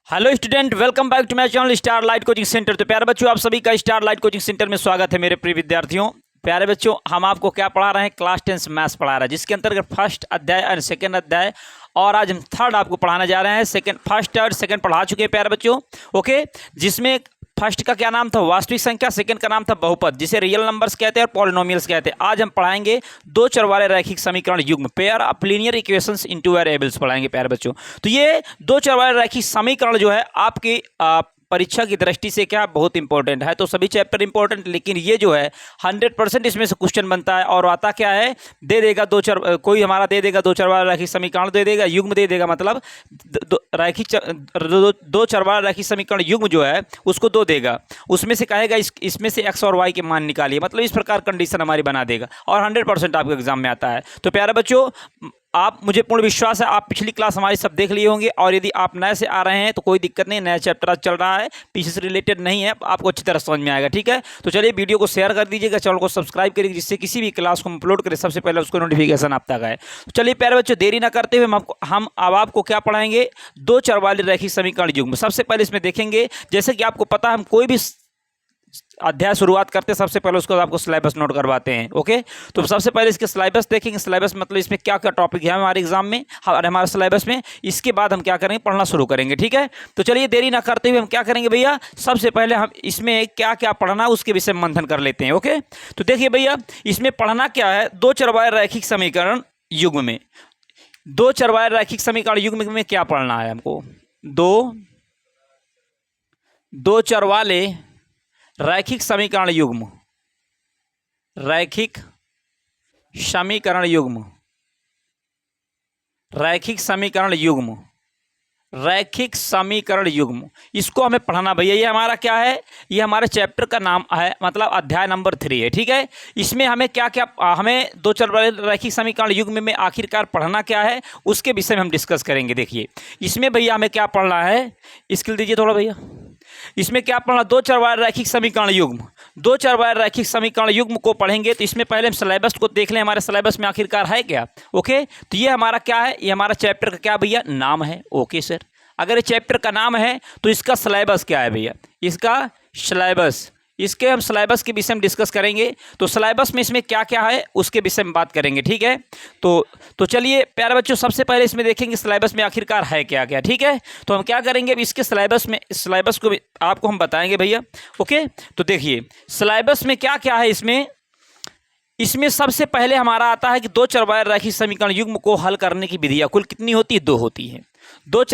Hello student, welcome back to my channel star light coaching centre. तो प्यारे बच्चों, आप सभी का स्टार लाइट कोचिंग सेंटर में स्वागत है मेरे प्रिय विद्यार्थियों। प्यारे बच्चों, हम आपको क्या पढ़ा रहे हैं? क्लास 10 मैथ्स पढ़ा रहे हैं, जिसके अंतर्गत फर्स्ट अध्याय और सेकंड अध्याय और आज हम थर्ड आपको पढ़ाने जा रहे हैं। फर्स्ट और सेकंड पढ़ा चुके हैं प्यारे बच्चों, ओके। जिसमें फर्स्ट का क्या नाम था? वास्तविक संख्या। सेकंड का नाम था बहुपद, जिसे रियल नंबर्स कहते हैं और पॉलिनोमियल्स कहते हैं। आज हम पढ़ाएंगे दो चर वाले रैखिक समीकरण युग्म, pair of linear equations into variables पढ़ाएंगे प्यारे बच्चों। तो ये दो चर वाले रैखिक समीकरण जो है आपकी परीक्षा की दृष्टि से क्या बहुत इंपॉर्टेंट है। तो सभी चैप्टर इंपॉर्टेंट, लेकिन ये जो है 100% इसमें से क्वेश्चन बनता है। और आता क्या है? दे देगा दो चर, कोई हमारा दे देगा दो चर वाला रैखिक समीकरण दे देगा, युग्म दे देगा, मतलब दो चर वाला रैखिक समीकरण युग्म जो है उसको दो देगा। उसमें से कहेगा इसमें से एक्स और वाई के मान निकालिए, मतलब इस प्रकार कंडीशन हमारी बना देगा और 100% आपके एग्जाम में आता है। तो प्यारे बच्चों, आप, मुझे पूर्ण विश्वास है आप पिछली क्लास हमारी सब देख लिए होंगे। और यदि आप नए से आ रहे हैं तो कोई दिक्कत नहीं, नया चैप्टर आज चल रहा है, पीछे से रिलेटेड नहीं है, आपको अच्छी तरह समझ में आएगा, ठीक है। तो चलिए वीडियो को शेयर कर दीजिएगा, चैनल को सब्सक्राइब करिए, जिससे किसी भी क्लास को हम अपलोड करें सबसे पहले उसको नोटिफिकेशन आप तक आए। तो चलिए प्यारे बच्चों, देरी ना करते हुए हम अब आपको क्या पढ़ाएंगे? दो चर वाले रैखिक समीकरण युग्म। सबसे पहले इसमें देखेंगे, जैसे कि आपको पता है, हम कोई भी अध्याय शुरुआत करते हैं सबसे पहले उसको आपको सिलेबस नोट करवाते हैं, ओके। तो सबसे पहले इसके सिलेबस देखेंगे। सिलेबस मतलब इसमें क्या क्या टॉपिक है हमारे एग्जाम में और हमारे सिलेबस में, इसके बाद हम क्या करेंगे? पढ़ना शुरू करेंगे, ठीक है। तो चलिए देरी ना करते हुए हम क्या करेंगे भैया, सबसे पहले हम इसमें क्या क्या पढ़ना उसके विषय में मंथन कर लेते हैं, ओके। तो देखिए भैया, इसमें पढ़ना क्या है? दो चर वाले रैखिक समीकरण युग्म में, दो चर वाले रैखिक समीकरण युग्म में क्या पढ़ना है हमको? दो चर वाले रैखिक समीकरण युग्म, रैखिक समीकरण युग्म, रैखिक समीकरण युग्म, रैखिक समीकरण युग्म, इसको हमें पढ़ना भैया। ये हमारा क्या है? ये हमारे चैप्टर का नाम है, मतलब अध्याय नंबर 3 है, ठीक है। इसमें हमें क्या क्या, हमें दो चर वाले रैखिक समीकरण युग्म में आखिरकार पढ़ना क्या है उसके विषय में हम डिस्कस करेंगे। देखिए इसमें भैया हमें क्या पढ़ना है, स्किल दीजिए थोड़ा भैया। इसमें क्या पढ़ना? दो चर वाले रैखिक समीकरण युग्म। दो चर वाले रैखिक समीकरण युग्म को पढ़ेंगे तो इसमें पहले हम सिलेबस को देख लें, हमारे सिलेबस में आखिरकार है क्या, ओके। तो ये हमारा क्या है? ये हमारा चैप्टर का क्या भैया नाम है, ओके सर। अगर ये चैप्टर का नाम है तो इसका सिलेबस क्या है भैया? इसका सिलेबस, इसके हम सिलेबस के विषय में डिस्कस करेंगे। तो सिलेबस में इसमें क्या क्या है उसके विषय में बात करेंगे, ठीक है। तो चलिए प्यारे बच्चों, सबसे पहले इसमें देखेंगे सिलेबस में आखिरकार है क्या क्या, ठीक है। तो हम क्या करेंगे अब इसके सिलेबस में, सिलेबस को भी आपको हम बताएंगे भैया, ओके। तो देखिए सिलेबस में क्या क्या है। इसमें सबसे पहले हमारा आता है कि दो चर वाले रैखिक समीकरण युग्म को हल करने की विधियां कुल कितनी होती है? दो होती है। दो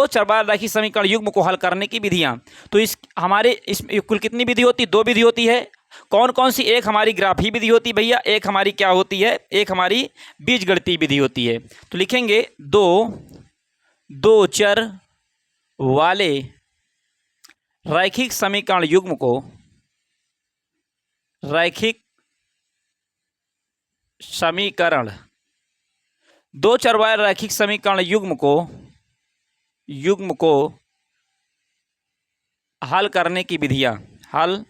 चर वाले रैखिक समीकरण युग्म को हल करने की विधियां, तो इस कुल कितनी विधि होती है? दो विधि होती है। कौन कौन सी? एक हमारी ग्राफी विधि होती है भैया, एक हमारी क्या होती है? एक हमारी बीजगणितीय विधि होती है। तो लिखेंगे दो चर वाले रैखिक समीकरण युग्म को, रैखिक समीकरण, दो चर वाले रैखिक समीकरण युग्म को हल करने की विधियां, हल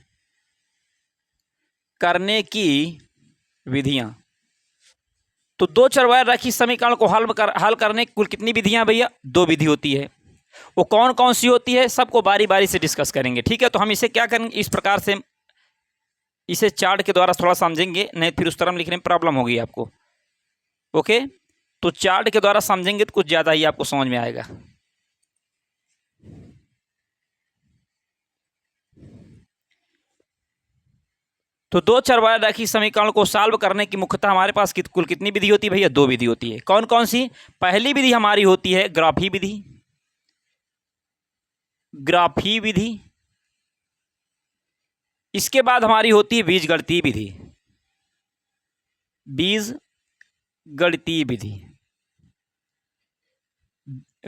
करने की विधियां। तो दो चर वाले रैखिक समीकरण को हल करने की कुल कितनी विधियां भैया? दो विधि होती है। वो कौन कौन सी होती है सबको बारी बारी से डिस्कस करेंगे, ठीक है। तो हम इसे क्या करेंगे, इस प्रकार से इसे चार्ट के द्वारा थोड़ा समझेंगे, नहीं फिर उस तरह लिखने में प्रॉब्लम होगी आपको, ओके। तो चार्ट के द्वारा समझेंगे तो कुछ ज़्यादा ही आपको समझ में आएगा। तो दो चर वाले रैखिक समीकरण को सॉल्व करने की मुख्यतः हमारे पास कुल कितनी विधि होती है भैया? दो विधि होती है। कौन कौन सी? पहली विधि हमारी होती है ग्राफी विधि, ग्राफी विधि। इसके बाद हमारी होती है बीजगणितीय विधि, बीजगणितीय विधि,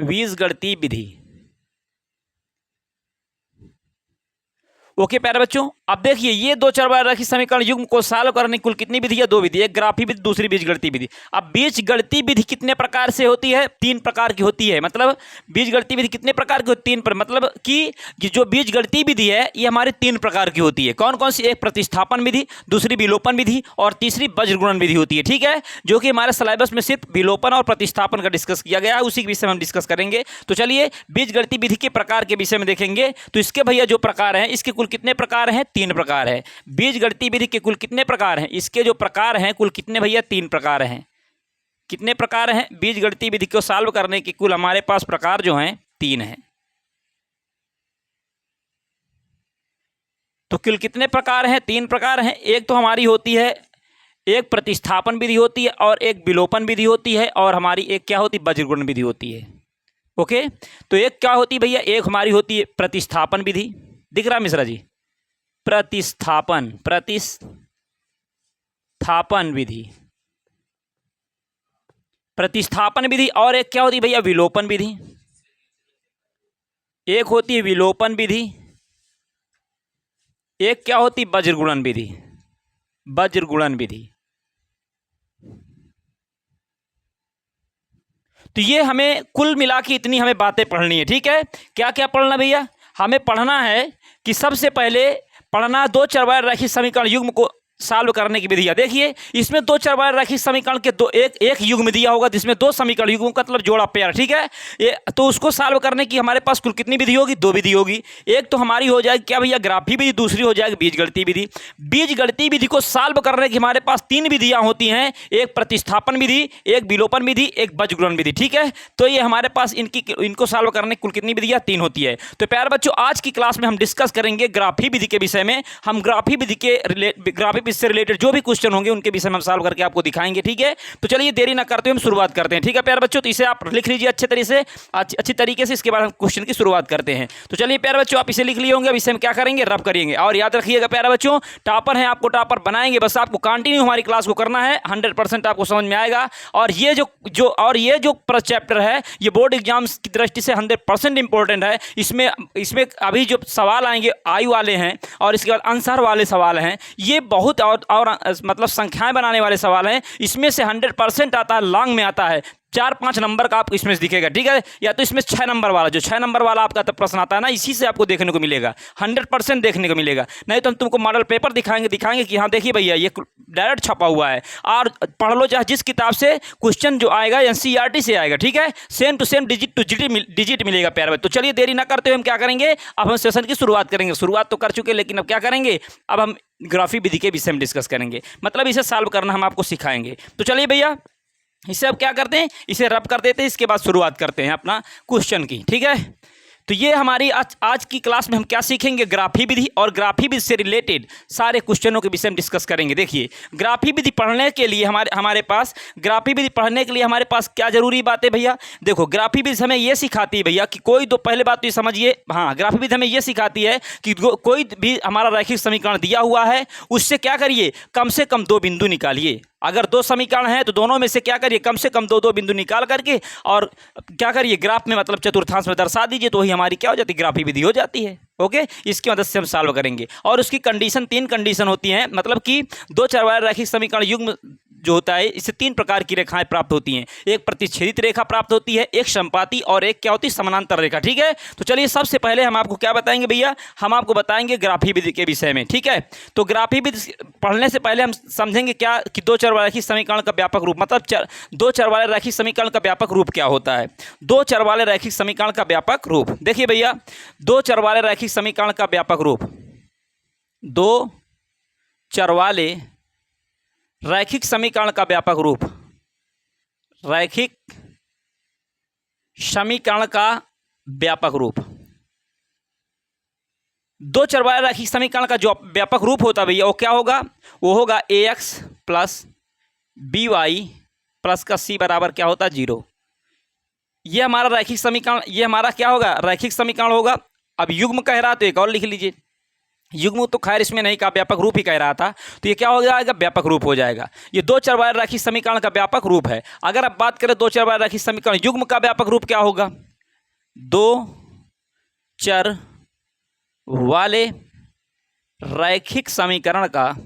बीजगणितीय विधि, ओके प्यारे बच्चों। अब देखिए ये दो चर वाले रैखिक समीकरण युग्म को सॉल्व करने की कुल कितनी विधि है? दो विधि, एक ग्राफी विधि, दूसरी बीजगणितीय विधि। अब बीजगणितीय विधि कितने प्रकार से होती है? तीन प्रकार की होती है। मतलब बीजगणितीय विधि कितने प्रकार की होती है? तीन पर, मतलब कि जो बीजगणितीय विधि है ये हमारी तीन प्रकार की होती है। कौन कौन सी? एक प्रतिस्थापन विधि, दूसरी विलोपन विधि और तीसरी वज्रगुणन विधि होती है। ठीक है, जो कि हमारे सिलेबस में सिर्फ विलोपन और प्रतिस्थापन का डिस्कस किया गया है, उसी के विषय में हम डिस्कस करेंगे। तो चलिए बीजगणितीय विधि के प्रकार के विषय में देखेंगे। तो इसके भैया जो प्रकार हैं, इसके कुल कितने प्रकार हैं? तीन प्रकार है। बीजगणितीय विधि के कुल कितने प्रकार हैं? इसके जो प्रकार हैं कुल कितने भैया? तीन प्रकार हैं। कितने प्रकार हैं? बीजगणितीय विधि को सॉल्व करने के कुल हमारे पास प्रकार जो हैं तीन हैं। तो कुल कितने प्रकार हैं? तीन प्रकार हैं। एक तो हमारी होती है, एक प्रतिस्थापन विधि होती है और एक विलोपन विधि होती है, और हमारी एक क्या होती है? वज्रगुणन विधि होती है। ओके, तो एक क्या होती है भैया? एक हमारी होती है प्रतिस्थापन विधि। दिख रहा मिश्रा जी? प्रतिस्थापन विधि, प्रतिस्थापन विधि। और एक क्या होती है भैया? विलोपन विधि। एक होती है विलोपन विधि, एक क्या होती है? वज्रगुणन विधि। वज्रगुणन विधि। तो ये हमें कुल मिला के इतनी हमें बातें पढ़नी है। ठीक है, क्या क्या पढ़ना भैया? हमें पढ़ना है कि सबसे पहले पढ़ना दो चर वाले रैखिक समीकरण युग्म को सॉल्व करने की विधियां। देखिए इसमें दो चर वाले रैखिक समीकरण के दो एक युग्म दिया होगा जिसमें दो समीकरण युग्म का मतलब जोड़ा पेयर। ठीक है, ये तो उसको सॉल्व करने की हमारे पास कुल कितनी विधि होगी? दो विधि होगी। एक तो हमारी हो जाएगी क्या भैया? ग्राफी विधि। दूसरी हो जाएगी बीजगणितीय विधि। बीजगणितीय विधि को सॉल्व करने की हमारे पास तीन विधियां होती हैं, एक प्रतिस्थापन विधि, एक विलोपन विधि, एक वज्रगुणन विधि। ठीक है, तो ये हमारे पास इनको सॉल्व करने की कुल कितनी विधियां? तीन होती है। तो प्यारे बच्चों आज की क्लास में हम डिस्कस करेंगे ग्राफी विधि के विषय में। हम ग्राफी विधि से रिलेटेड जो भी क्वेश्चन होंगे उनके विषय में हम सॉल्व करके आपको दिखाएंगे। ठीक है, तो चलिए देरी ना करते हुए हम शुरुआत करते हैं। ठीक है प्यारे बच्चों, तो इसे आप लिख लीजिए अच्छी तरीके से, इसके बाद हम क्वेश्चन की शुरुआत करते हैं। तो चलिए प्यारे बच्चों आप इसे लिख लिए होंगे। अब इसे हम क्या करेंगे? रब करेंगे। और याद रखिएगा प्यारे बच्चों, टॉपर हैं, आपको टॉपर बनाएंगे, बस आपको कंटिन्यू हमारी क्लास को करना है। 100% आपको समझ में आएगा। और ये जो चैप्टर है ये बोर्ड एग्जाम्स की दृष्टि से 100% इंपॉर्टेंट है। इसमें अभी जो सवाल आएंगे आयु वाले हैं और इसके बाद आंसर वाले सवाल हैं, ये बहुत और मतलब संख्याएं बनाने वाले सवाल हैं। इसमें से 100% आता है, लॉन्ग में आता है 4-5 नंबर का आपको इसमें दिखेगा। ठीक है, या तो इसमें 6 नंबर वाला, जो 6 नंबर वाला आपका प्रश्न आता है ना, इसी से आपको देखने को मिलेगा, 100% देखने को मिलेगा। नहीं तो हम तुमको मॉडल पेपर दिखाएंगे कि हाँ देखिए भैया ये डायरेक्ट छपा हुआ है, और पढ़ लो चाहे जिस किताब से, क्वेश्चन जो आएगा एनसीईआरटी से आएगा। ठीक है, सेम टू सेम डिजिट मिलेगा प्यारे बच्चों। तो चलिए देरी ना करते हुए हम क्या करेंगे? अब हम सेशन की शुरुआत करेंगे। शुरुआत तो कर चुके, लेकिन अब क्या करेंगे? अब हम ग्राफी विधि के विषय में डिस्कस करेंगे, मतलब इसे सॉल्व करना हम आपको सिखाएंगे। तो चलिए भैया इसे अब क्या करते हैं? इसे रब कर देते हैं, इसके बाद शुरुआत करते हैं अपना क्वेश्चन की। ठीक है, तो ये हमारी आज की क्लास में हम क्या सीखेंगे? ग्राफी विधि, और ग्राफी विधि से रिलेटेड सारे क्वेश्चनों के विषय में डिस्कस करेंगे। देखिए ग्राफी विधि पढ़ने के लिए हमारे पास क्या जरूरी बात है भैया? देखो ग्राफी विधि हमें ये सिखाती है भैया कि कोई दो, पहले बात तो ये समझिए, हाँ ग्राफी विधि हमें ये सिखाती है कि कोई भी हमारा रैखिक समीकरण दिया हुआ है उससे क्या करिए? कम से कम दो बिंदु निकालिए। अगर दो समीकरण हैं तो दोनों में से क्या करिए? कम से कम दो बिंदु निकाल करके और क्या करिए? ग्राफ में मतलब चतुर्थांश में दर्शा दीजिए, तो वही हमारी क्या हो जाती है? ग्राफी विधि हो जाती है। ओके, इसकी मदद से हम सॉल्व करेंगे। और उसकी कंडीशन, तीन कंडीशन होती हैं, मतलब कि दो चर वाले रैखिक समीकरण युग्म जो होता है इससे तीन प्रकार की रेखाएं प्राप्त होती हैं। एक प्रतिच्छेदित रेखा प्राप्त होती है, एक समपाती, और एक क्या होती है? समानांतर रेखा। ठीक है, तो चलिए सबसे पहले हम आपको क्या बताएंगे भैया? हम आपको बताएंगे ग्राफी विधि के विषय में। ठीक है, तो ग्राफी विधि पढ़ने से पहले हम समझेंगे क्या कि दो चर वाले रैखिक समीकरण का व्यापक रूप, मतलब दो चर वाले रैखिक समीकरण का व्यापक रूप क्या होता है? दो चर वाले रैखिक समीकरण का व्यापक रूप, देखिए भैया दो चर वाले रैखिक समीकरण का व्यापक रूप, दो चर वाले रैखिक समीकरण का व्यापक रूप, रैखिक समीकरण का व्यापक रूप, दो चर वाले रैखिक समीकरण का जो व्यापक रूप होता है भैया वो क्या होगा? वो होगा ax प्लस by प्लस का c बराबर क्या होता है? 0। ये हमारा रैखिक समीकरण, ये हमारा क्या होगा? रैखिक समीकरण होगा। अब युग्म कह रहा तो एक और लिख लीजिए, युग्म तो खैर इसमें नहीं कहा, व्यापक रूप ही कह रहा था, तो ये क्या हो जाएगा? व्यापक रूप हो जाएगा। ये दो चर वाले रैखिक समीकरण का व्यापक रूप है। अगर आप बात करें दो चर वाले रैखिक समीकरण युग्म का व्यापक रूप क्या होगा? दो चर वाले रैखिक समीकरण का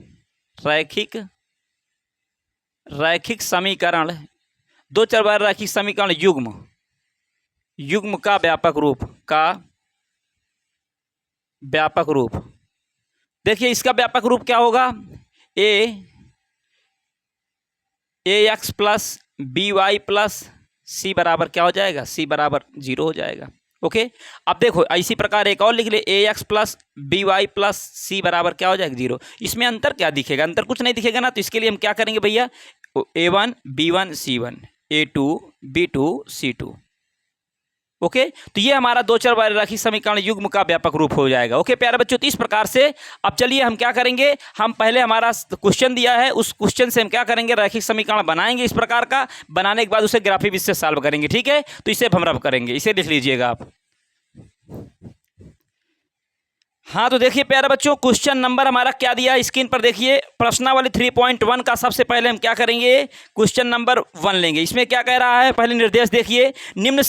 रैखिक समीकरण दो चर वाले रैखिक समीकरण युग्म का व्यापक रूप देखिए, इसका व्यापक रूप क्या होगा? ax plus by plus c बराबर क्या हो जाएगा? c बराबर 0 हो जाएगा। ओके, अब देखो इसी प्रकार एक और लिख ले, ax plus by plus c बराबर क्या हो जाएगा? 0। इसमें अंतर क्या दिखेगा? अंतर कुछ नहीं दिखेगा ना, तो इसके लिए हम क्या करेंगे भैया? a1 b1 c1 a2 b2 c2। Okay, तो ये हमारा दो चर वाले रैखिक समीकरण युग्म का व्यापक रूप हो जाएगा। ओके प्यारे बच्चों, तो इस प्रकार से अब चलिए हम क्या करेंगे, हम पहले हमारा क्वेश्चन दिया है, उस क्वेश्चन से हम क्या करेंगे? रैखिक समीकरण बनाएंगे इस प्रकार का, बनाने के बाद उसे ग्राफिक विधि से सॉल्व करेंगे। ठीक है, तो इसे हम रब करेंगे, इसे लिख लीजिएगा आप। हाँ, तो देखिए प्यारे बच्चों, क्वेश्चन नंबर हमारा क्या दिया है स्क्रीन पर देखिए। प्रश्नावली 3.1 का सबसे पहले हम क्या करेंगे? क्वेश्चन नंबर 1 लेंगे। इसमें क्या कह रहा है? पहले निर्देश देखिए, निम्न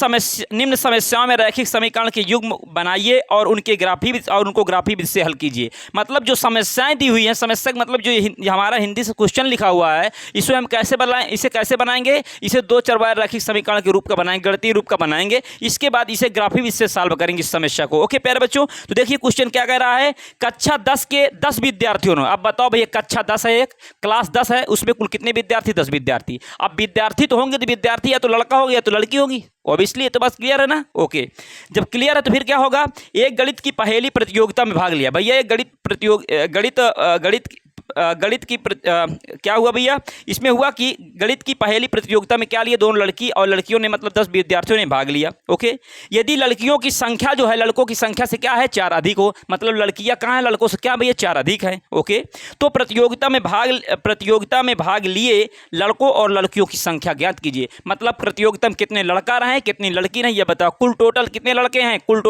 समस्याओं में रैखिक समीकरण के युग्म बनाइए और उनको ग्राफी विधि से हल कीजिए। मतलब जो समस्याएं दी हुई हैं, समस्या मतलब जो हमारा हिंदी से क्वेश्चन लिखा हुआ है, इसे हम कैसे बनाएंगे? इसे दो चर वाले रैखिक समीकरण के रूप का बनाएंगे, गणितीय रूप का बनाएंगे। इसके बाद इसे ग्राफी विधि से सॉल्व करेंगे इस समस्या को। ओके प्यारे बच्चों, तो देखिए क्वेश्चन क्या कह रहा है? कक्षा 10 के 10 विद्यार्थियों ने, अब बताओ भैया, कक्षा 10 है, एक क्लास 10 है, उसमें कुल कितने विद्यार्थी? 10 विद्यार्थी। अब विद्यार्थी तो होंगे, तो विद्यार्थी या तो लड़का होगा या तो लड़की होगी, ऑब्वियसली। तो बस क्लियर है ना? ओके, जब क्लियर है तो फिर क्या होगा? एक गणित की पहेली प्रतियोगिता में भाग लिया। भैया एक क्या हुआ भैया? इसमें हुआ कि गणित की पहेली प्रतियोगिता में क्या लिया? दोनों लड़की और लड़कियों ने, मतलब 10 विद्यार्थियों ने भाग लिया। ओके, यदि लड़कियों की संख्या जो है लड़कों की संख्या से क्या है? 4 अधिक हो, मतलब लड़कियां कहाँ हैं? लड़कों से क्या भैया? 4 अधिक है। ओके, तो प्रतियोगिता में भाग लिए लड़कों और लड़कियों की संख्या ज्ञात कीजिए। मतलब प्रतियोगिता में कितने लड़का रहे, कितनी लड़की रहे, ये बताओ। कुल टोटल कितने लड़के हैं? कुल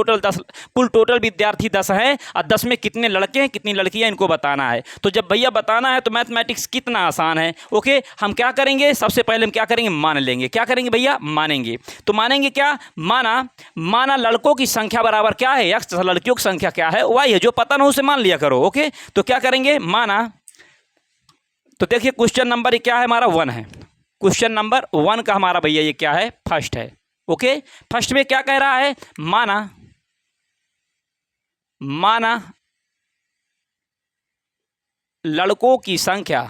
टोटल विद्यार्थी 10 हैं, और 10 में कितने लड़के हैं, कितनी लड़कियां, इनको बताना है। तो जब भैया बताना है तो मैथमेटिक्स कितना आसान है। ओके, हम क्या करेंगे? सबसे पहले हम क्या करेंगे? मान लेंगे। क्या करेंगे भैया? मानेंगे। तो मानेंगे क्या? माना लड़कों की संख्या बराबर क्या है? x, लड़कियों की संख्या क्या है? y है। जो पता ना उसे मान लिया करो। ओके, तो क्या करेंगे? माना, तो देखिए क्वेश्चन नंबर क्या है हमारा? 1 है। क्वेश्चन नंबर 1 का हमारा भैया ये क्या है? फर्स्ट है। ओके, फर्स्ट में क्या कह रहा है? माना लड़कों की संख्या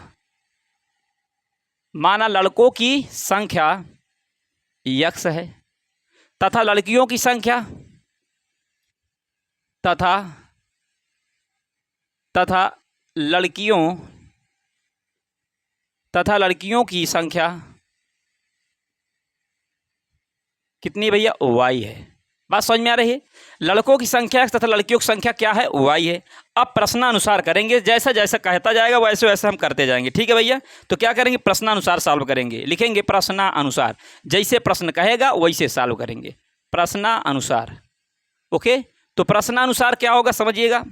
x है, तथा लड़कियों की संख्या लड़कियों की संख्या कितनी भैया? y है। बात समझ में आ रही है? लड़कों की संख्या तथा लड़कियों की संख्या क्या है? y है। अब प्रश्नानुसार करेंगे, जैसा जैसा कहता जाएगा वैसे वैसे हम करते जाएंगे। ठीक है भैया, तो क्या करेंगे? प्रश्नानुसार सॉल्व करेंगे। लिखेंगे प्रश्नानुसार, जैसे प्रश्न कहेगा वैसे सॉल्व करेंगे, प्रश्नानुसार। ओके, तो प्रश्नानुसार क्या होगा समझिएगा।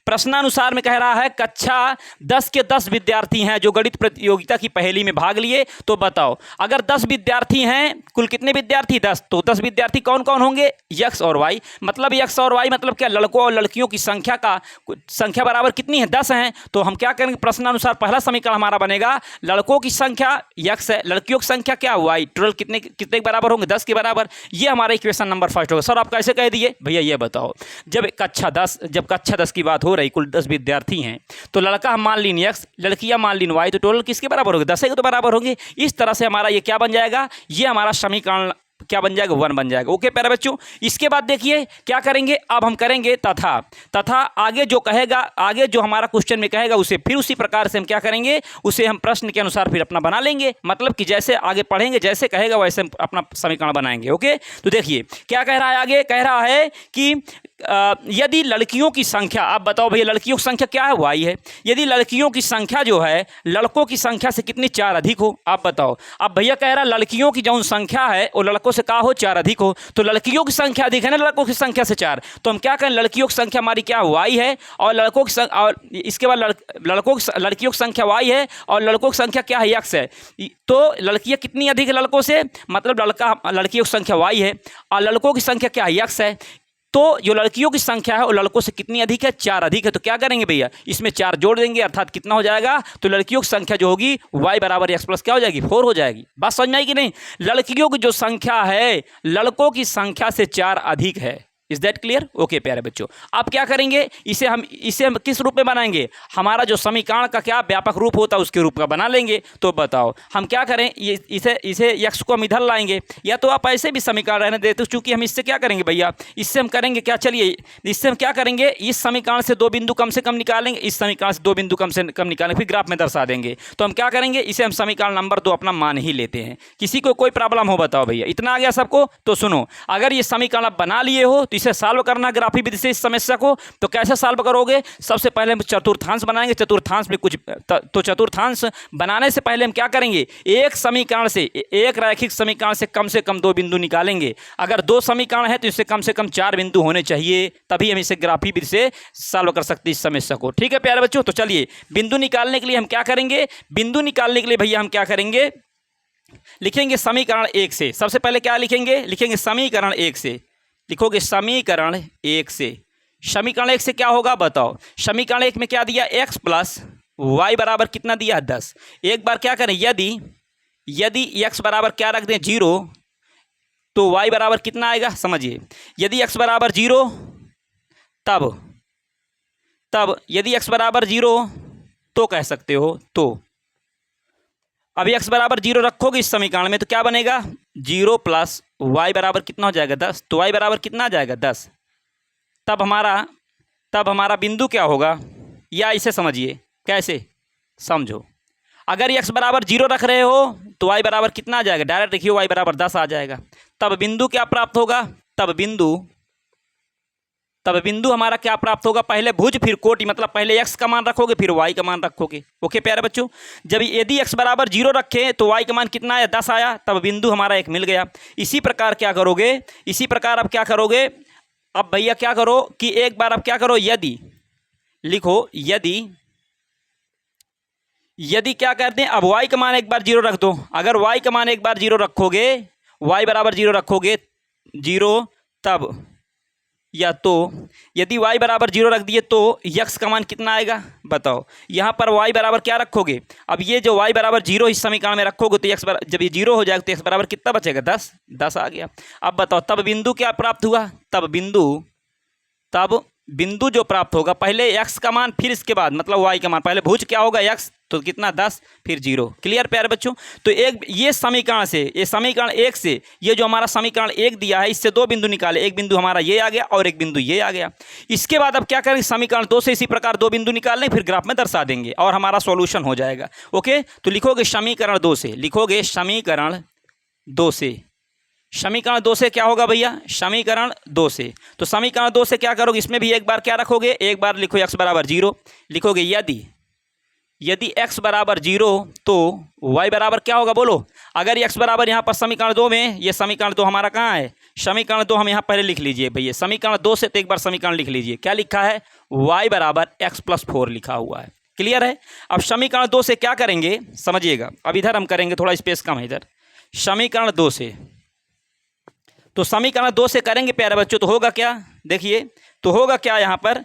प्रश्नानुसार में कह रहा है कक्षा 10 के 10 विद्यार्थी हैं जो गणित प्रतियोगिता की पहेली में भाग लिए। तो बताओ, अगर 10 विद्यार्थी हैं, कुल कितने विद्यार्थी? 10। तो 10 विद्यार्थी कौन कौन होंगे? x और y। मतलब x और y मतलब क्या? लड़कों और लड़कियों की संख्या बराबर कितनी है? 10 हैं। तो हम क्या करेंगे? प्रश्नानुसार पहला समीकरण हमारा बनेगा, लड़कों की संख्या x है, लड़कियों की संख्या क्या? y। टोटल कितने के बराबर होंगे? 10 के बराबर। ये हमारा इक्वेशन नंबर फर्स्ट होगा। सर आप कैसे कह दिए? भैया ये बताओ, जब कक्षा 10 की बात हो रही, कुल 10 विद्यार्थी हैं, तो लड़का हम मान लीन x, लड़कियां मान लीन y, तो टोटल किसके बराबर होंगे? 10 के तो बराबर होंगे। इस तरह से हमारा ये क्या बन जाएगा? ये हमारा समीकरण क्या बन जाएगा? 1 बन जाएगा। ओके प्यारे बच्चों, इसके बाद देखिए क्या करेंगे? अब हम करेंगे तथा आगे जो कहेगा, आगे जो हमारा क्वेश्चन में कहेगा उसे फिर उसी प्रकार से हम क्या करेंगे? उसे हम प्रश्न के अनुसार फिर अपना बना लेंगे। मतलब कि जैसे आगे पढ़ेंगे, जैसे कहेगा वैसे हम अपना समीकरण बनाएंगे। ओके, तो देखिए क्या कह रहा है आगे? कह रहा है कि यदि लड़कियों की संख्या, आप बताओ भैया लड़कियों की संख्या क्या है? y है। यदि लड़कियों की संख्या जो है लड़कों की संख्या से कितनी? 4 अधिक हो। आप बताओ। अब भैया कह रहा है लड़कियों की जो संख्या है वो लड़कों से क्या हो? 4 अधिक हो। तो लड़कियों की संख्या अधिक है ना लड़कों की संख्या से 4। तो हम क्या करें? लड़कियों की संख्या हमारी क्या? y है, और लड़कों की और इसके बाद लड़कियों की संख्या y है और लड़कों की संख्या क्या है? x है। तो लड़कियां कितनी अधिक है लड़कों से? मतलब लड़कियों की संख्या y है और लड़कों की संख्या क्या है? x है। तो जो लड़कियों की संख्या है वो लड़कों से कितनी अधिक है, 4 अधिक है। तो क्या करेंगे भैया, इसमें 4 जोड़ देंगे, अर्थात कितना हो जाएगा, तो लड़कियों की संख्या जो होगी y बराबर x प्लस क्या हो जाएगी, 4 हो जाएगी। बात समझ में आई कि नहीं। लड़कियों की जो संख्या है लड़कों की संख्या से 4 अधिक है। Is that clear? ओके प्यारे बच्चों, अब क्या करेंगे, इसे हम किस रूप में बनाएंगे, हमारा जो समीकरण का क्या व्यापक रूप होता है उसके रूप का बना लेंगे। तो बताओ हम क्या करें, इसे यक्स को हम इधर लाएंगे, या तो आप ऐसे भी समीकरण रहने देते, चूंकि हम इससे क्या करेंगे भैया, इससे हम करेंगे क्या, चलिए इससे हम क्या करेंगे, इस समीकरण से 2 बिंदु कम से कम निकालेंगे, इस समीकरण से 2 बिंदु कम से कम निकालेंगे, फिर ग्राफ में दर्शा देंगे। तो हम क्या करेंगे, इसे हम समीकरण नंबर 2 अपना मान ही लेते हैं। किसी को कोई प्रॉब्लम हो बताओ भैया, इतना आ गया सबको। तो सुनो, अगर ये समीकरण आप बना लिए हो तो इसे सॉल्व करना ग्राफी विधि से इस समस्या को। तो कैसे सॉल्व करोगे, सबसे पहले हम चतुर्थांश बनाएंगे, चतुर्थांश में कुछ तो चतुर्थांश बनाने से पहले हम क्या करेंगे, एक समीकरण से, एक रैखिक समीकरण से कम 2 बिंदु निकालेंगे। अगर 2 समीकरण है तो इससे कम 4 बिंदु होने चाहिए, तभी हम इसे ग्राफी विधि से सॉल्व कर सकते हैं इस समस्या को। ठीक है प्यारे बच्चों, तो चलिए बिंदु निकालने के लिए हम क्या करेंगे, बिंदु निकालने के लिए भैया हम क्या करेंगे, लिखेंगे समीकरण 1 से। सबसे पहले क्या लिखेंगे समीकरण 1 से, लिखोगे समीकरण 1 से। समीकरण 1 से क्या होगा बताओ, समीकरण 1 में क्या दिया, x प्लस वाई बराबर कितना दिया, 10। एक बार क्या करें, यदि x बराबर क्या रख दें, 0, तो y बराबर कितना आएगा, समझिए, यदि x बराबर 0 तब यदि x बराबर 0 तो कह सकते हो, तो अब x बराबर 0 रखोगे इस समीकरण में तो क्या बनेगा, 0 प्लस y बराबर कितना हो जाएगा, 10। तो y बराबर कितना आ जाएगा, 10। तब हमारा बिंदु क्या होगा, या इसे समझिए कैसे, समझो, अगर x बराबर 0 रख रहे हो तो y बराबर कितना आ जाएगा, डायरेक्ट देखिए y बराबर 10 आ जाएगा। तब बिंदु क्या प्राप्त होगा, तब बिंदु हमारा क्या प्राप्त होगा, पहले भुज फिर कोटि, मतलब पहले x का मान रखोगे फिर y का मान रखोगे। ओके प्यारे बच्चों, जब यदि x बराबर 0 रखे तो y का मान कितना आया, 10 आया, तब बिंदु हमारा एक मिल गया। इसी प्रकार क्या करोगे, अब क्या करोगे, अब भैया क्या करो कि एक बार अब क्या करो, लिखो यदि क्या करते हैं, अब y का मान एक बार 0 रख दो। अगर y का मान एक बार 0 रखोगे, y बराबर 0 रखोगे, 0 तब, या तो यदि y बराबर 0 रख दिए तो x का मान कितना आएगा बताओ। यहाँ पर y बराबर क्या रखोगे, अब ये जो y बराबर 0 इस समीकरण में रखोगे तो x जब ये 0 हो जाएगा तो x बराबर कितना बचेगा, 10 आ गया। अब बताओ तब बिंदु क्या प्राप्त हुआ, तब बिंदु जो प्राप्त होगा, पहले x का मान फिर इसके बाद मतलब y का मान, पहले भुज क्या होगा x, तो कितना 10 फिर 0। क्लियर प्यारे बच्चों, तो ये समीकरण 1 से ये जो हमारा समीकरण 1 दिया है इससे 2 बिंदु निकाले, एक बिंदु हमारा ये आ गया और एक बिंदु ये आ गया। इसके बाद अब क्या करेंगे, समीकरण 2 से इसी प्रकार 2 बिंदु निकाल लें, फिर ग्राफ में दर्शा देंगे और हमारा सॉल्यूशन हो जाएगा। ओके, तो लिखोगे समीकरण 2 से क्या होगा भैया, समीकरण 2 से, तो समीकरण 2 से क्या करोगे, इसमें भी एक बार क्या रखोगे, एक बार लिखो x बराबर 0, लिखोगे यदि x बराबर 0 तो y बराबर क्या होगा बोलो। अगर x बराबर यहाँ पर समीकरण 2 में, ये समीकरण 2 हमारा कहाँ है, समीकरण 2 हम यहाँ पहले लिख लीजिए भैया, समीकरण 2 से तो एक बार समीकरण लिख लीजिए, क्या लिखा है, y बराबर x प्लस 4 लिखा हुआ है। क्लियर है। अब समीकरण 2 से क्या करेंगे समझिएगा, अब इधर हम करेंगे, थोड़ा स्पेस कम है इधर, समीकरण 2 से, तो समीकरण 2 से करेंगे प्यारे बच्चों, तो होगा क्या, देखिए तो होगा क्या, यहाँ पर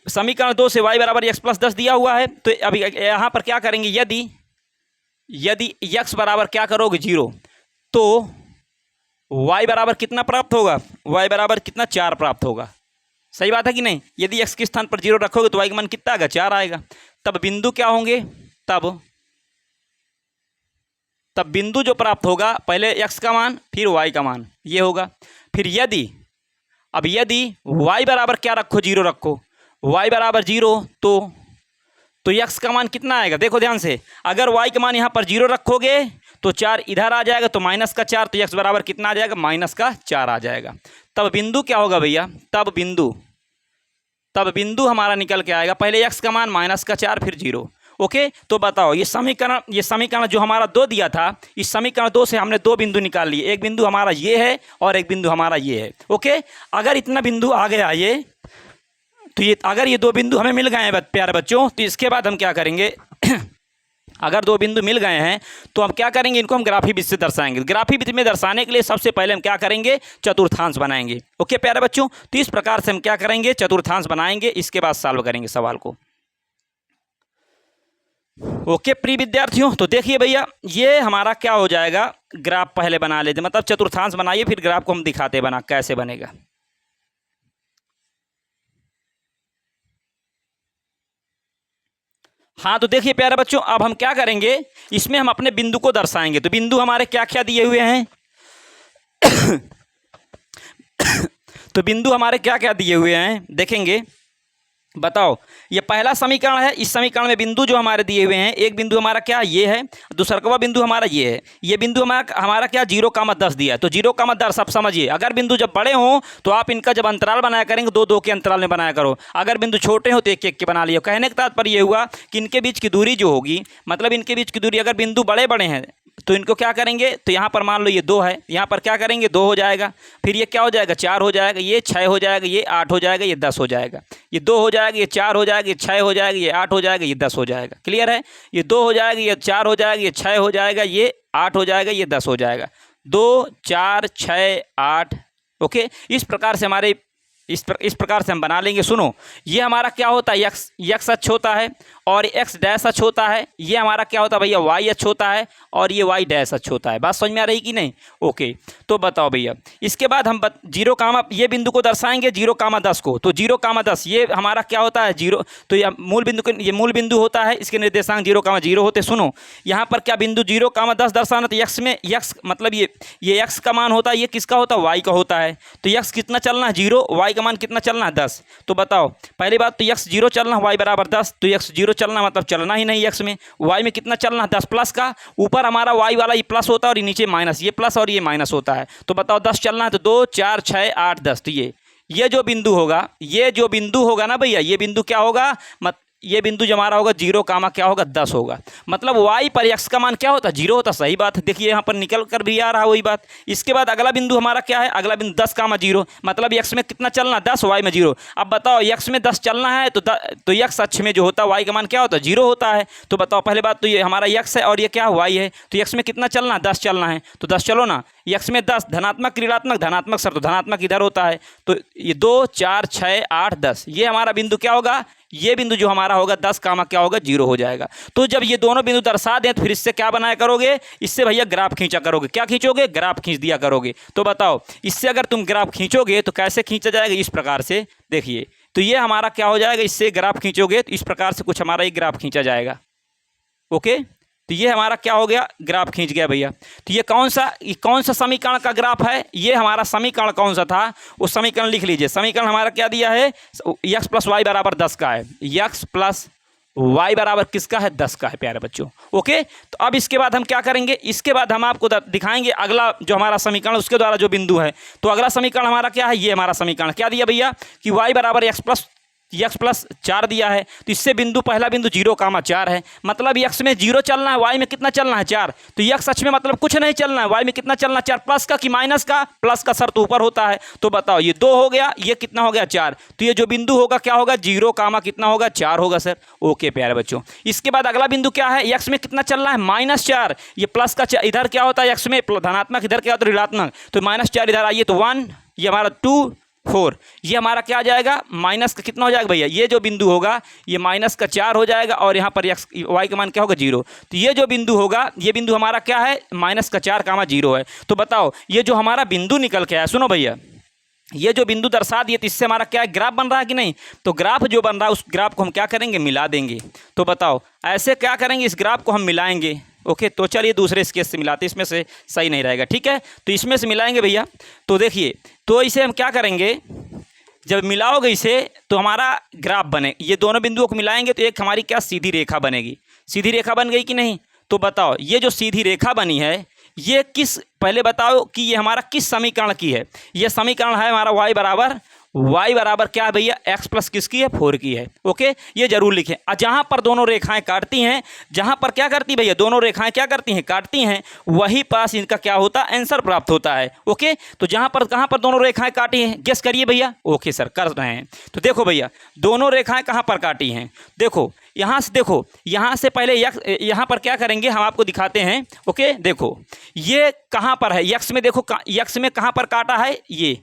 समीकरण 2 से y बराबर x प्लस 10 दिया हुआ है, तो अभी यहाँ पर क्या करेंगे, यदि x बराबर क्या करोगे 0 तो y बराबर कितना प्राप्त होगा, y बराबर कितना 4 प्राप्त होगा। सही बात है कि नहीं, यदि x के स्थान पर 0 रखोगे तो y का मान कितना आएगा, 4 आएगा। तब बिंदु क्या होंगे, तब बिंदु जो प्राप्त होगा, पहले x का मान फिर y का मान ये होगा। फिर यदि y बराबर क्या रखो, 0 रखो, y बराबर 0 तो x का मान कितना आएगा, देखो ध्यान से, अगर y का मान यहाँ पर 0 रखोगे तो 4 इधर आ जाएगा, तो -4, तो x बराबर कितना आ जाएगा, -4 आ जाएगा। तब बिंदु क्या होगा भैया, तब बिंदु हमारा निकल के आएगा, पहले x का मान -4 फिर 0। ओके, तो बताओ ये समीकरण जो हमारा 2 दिया था, इस समीकरण 2 से हमने 2 बिंदु निकाल लिए, एक बिंदु हमारा ये है और एक बिंदु हमारा ये है। ओके, अगर इतना बिंदु आ गया ये, तो अगर ये 2 बिंदु हमें मिल गए हैं प्यारे बच्चों, तो इसके बाद हम क्या करेंगे अगर दो बिंदु मिल गए हैं तो हम क्या करेंगे, इनको हम ग्राफी विधि से दर्शाएंगे। ग्राफी विधि में दर्शाने के लिए सबसे पहले हम क्या करेंगे, चतुर्थांश बनाएंगे। ओके प्यारे बच्चों, तो इस प्रकार से हम क्या करेंगे, चतुर्थांश बनाएंगे, इसके बाद सॉल्व करेंगे सवाल को। ओके प्रिय विद्यार्थियों, तो देखिए भैया ये हमारा क्या हो जाएगा, ग्राफ पहले बना लेते, मतलब चतुर्थांश बनाइए, फिर ग्राफ को हम दिखाते बना कैसे बनेगा। हाँ तो देखिए प्यारे बच्चों, अब हम क्या करेंगे, इसमें हम अपने बिंदु को दर्शाएंगे। तो बिंदु हमारे क्या क्या दिए हुए हैं तो बिंदु हमारे क्या क्या दिए हुए हैं देखेंगे, बताओ। ये पहला समीकरण है, इस समीकरण में बिंदु जो हमारे दिए हुए हैं, एक बिंदु हमारा क्या ये है, दूसरा बिंदु हमारा ये है। ये बिंदु हमारा क्या 0,10 दिया है। तो 0,10 आप समझिए, अगर बिंदु जब बड़े हों तो आप इनका जब अंतराल बनाया करेंगे, 2-2 के अंतराल में बनाया करो। अगर बिंदु छोटे हो तो 1-1 के बना लियो। कहने का तात्पर्य ये हुआ कि इनके बीच की दूरी जो होगी, मतलब इनके बीच की दूरी, अगर बिंदु बड़े बड़े हैं तो इनको क्या करेंगे, तो यहाँ पर मान लो ये 2 है, यहाँ पर क्या करेंगे 2 हो जाएगा, फिर ये क्या हो जाएगा 4 हो जाएगा, ये 6 हो जाएगा, ये 8 हो जाएगा, ये 10 हो जाएगा, ये 2 हो जाएगा, ये 4 हो जाएगा, ये 6 हो जाएगा, ये 8 हो जाएगा, ये 10 हो जाएगा। क्लियर है, ये 2 हो जाएगा, ये 4 हो जाएगा, ये 6 हो जाएगा, ये 8 हो जाएगा, ये 10 हो जाएगा। 2 4 6 8। ओके, इस प्रकार से हमारे इस प्रकार से हम बना लेंगे। सुनो, ये हमारा क्या होता है, यक्स अक्ष होता है और एक्स डैश अक्ष होता है। ये हमारा क्या होता है भैया, वाई अक्ष होता है और ये वाई डैश अक्ष होता है। बात समझ में आ रही कि नहीं। ओके, तो बताओ भैया, इसके बाद हम 0, ये बिंदु को दर्शाएंगे 0,10 को। तो 0,10 ये हमारा क्या होता है 0, तो ये मूल बिंदु होता है, इसके निर्देशांक 0,0 होते। सुनो, यहाँ पर क्या बिंदु 0,10 दर्शाना, तो यक्स में यक्स मतलब ये यक्स का मान होता है, ये किसका होता है, वाई का होता है। तो यक्स कितना चलना है 0, वाई का मान कितना चलना है 10। तो बताओ, पहली बात तो यक्स 0 चलना, वाई बराबर 10, तो यक्स 0 चलना मतलब चलना ही नहीं यक्स में। वाई में कितना चलना है 10 प्लस का, ऊपर हमारा वाई वाला ये प्लस होता है और नीचे माइनस, ये प्लस और ये माइनस होता है। तो बताओ 10 चलना है, तो 2 4 6 8 10। तो ये जो बिंदु होगा ना भैया, ये बिंदु क्या होगा, ये बिंदु जो हमारा होगा 0, क्या होगा 10 होगा। मतलब y पर x का मान क्या होता है 0 होता। सही बात है, देखिए यहाँ पर निकल कर भी आ रहा है वही बात। इसके बाद अगला बिंदु हमारा क्या है, अगला बिंदु 10, 0, मतलब x में कितना चलना 10, y में 0। अब बताओ x में 10 चलना है तो x अक्ष में जो होता है y का मान क्या होता है 0 होता है। तो बताओ पहले बात तो ये हमारा x है और ये क्या y है, तो x में कितना चलना है 10 चलना है। तो 10 चलो ना, x में 10 धनात्मक ऋणात्मक धनात्मक सर, तो धनात्मक इधर होता है। तो ये 2 4 6 8 10, ये हमारा बिंदु क्या होगा, ये बिंदु जो हमारा होगा 10, क्या होगा 0 हो जाएगा। तो जब ये दोनों बिंदु दर्शा दें तो फिर इससे क्या बनाया करोगे, इससे भैया ग्राफ खींचा करोगे। क्या खींचोगे, ग्राफ खींच दिया करोगे। तो बताओ इससे अगर तुम ग्राफ खींचोगे तो कैसे खींचा जाएगा, इस प्रकार से देखिए। तो ये हमारा क्या हो जाएगा, इससे ग्राफ खींचोगे तो इस प्रकार से कुछ हमारा ये ग्राफ खींचा जाएगा। ओके, तो ये हमारा क्या हो गया, ग्राफ खींच गया भैया। तो ये कौन सा समीकरण का ग्राफ है, ये हमारा समीकरण कौन सा था, वो समीकरण लिख लीजिए। समीकरण हमारा क्या दिया है, x + y बराबर 10 का है। x + y बराबर किसका है, 10 का है प्यारे बच्चों। ओके, तो अब इसके बाद हम क्या करेंगे, इसके बाद हम आपको दिखाएंगे अगला जो हमारा समीकरण, उसके द्वारा जो बिंदु है। तो अगला समीकरण हमारा क्या है, ये हमारा समीकरण क्या दिया भैया कि y बराबर x + 4 दिया है। तो इससे पहला बिंदु 0, 4 है, मतलब x में 0 चलना है, y में कितना चलना है 4। तो x अक्ष में मतलब कुछ नहीं चलना है, y में कितना चलना है 4, प्लस का कि माइनस का, प्लस का सर तो ऊपर होता है। तो बताओ ये 2 हो गया, ये कितना हो गया 4। तो ये जो बिंदु होगा क्या होगा 0, कितना होगा 4 होगा सर। ओके प्यारे बच्चों, इसके बाद अगला बिंदु क्या है, x में कितना चलना है -4, ये प्लस का इधर क्या होता है x में धनात्मक, इधर क्या होता है ऋणात्मक। तो -4 इधर आइए तो 1, ये हमारा 2 4, ये हमारा क्या आ जाएगा माइनस का कितना हो जाएगा भैया, ये जो बिंदु होगा ये -4 हो जाएगा और यहाँ पर y का मान क्या होगा 0। तो ये जो बिंदु होगा, ये बिंदु हमारा क्या है -4, 0 है। तो बताओ ये जो हमारा बिंदु निकल के आया, सुनो भैया, ये जो बिंदु दर्शा दिए तो इससे हमारा क्या है, ग्राफ बन रहा है कि नहीं। तो ग्राफ जो बन रहा है उस ग्राफ को हम क्या करेंगे, मिला देंगे। तो बताओ ऐसे क्या करेंगे, इस ग्राफ को हम मिलाएंगे। ओके, तो चलिए दूसरे स्केच से मिलाते, इसमें से सही नहीं रहेगा, ठीक है। तो इसमें से मिलाएंगे भैया। तो देखिए, तो इसे हम क्या करेंगे, जब मिलाओगे इसे तो हमारा ग्राफ बने, ये दोनों बिंदुओं को मिलाएंगे तो एक हमारी क्या सीधी रेखा बनेगी। सीधी रेखा बन गई कि नहीं। तो बताओ ये जो सीधी रेखा बनी है ये पहले बताओ कि ये हमारा किस समीकरण की है। ये समीकरण है हमारा y बराबर y बराबर क्या है भैया, x प्लस किसकी है, 4 की है। ओके, ये जरूर लिखें। जहां पर दोनों रेखाएं काटती हैं, जहां पर क्या करती भैया, दोनों रेखाएं क्या करती हैं, काटती हैं, वही पास इनका क्या होता है, आंसर प्राप्त होता है। ओके, तो जहां पर कहां पर दोनों रेखाएं काटी हैं, गेस करिए भैया। ओके सर, कर रहे हैं। तो देखो भैया, दोनों रेखाएं कहां पर काटी हैं, देखो यहां से, देखो यहां से पहले यहां पर क्या करेंगे, हम आपको दिखाते हैं। ओके, देखो ये कहां पर है, यक्स में देखो, यक्स में कहां पर काटा है, ये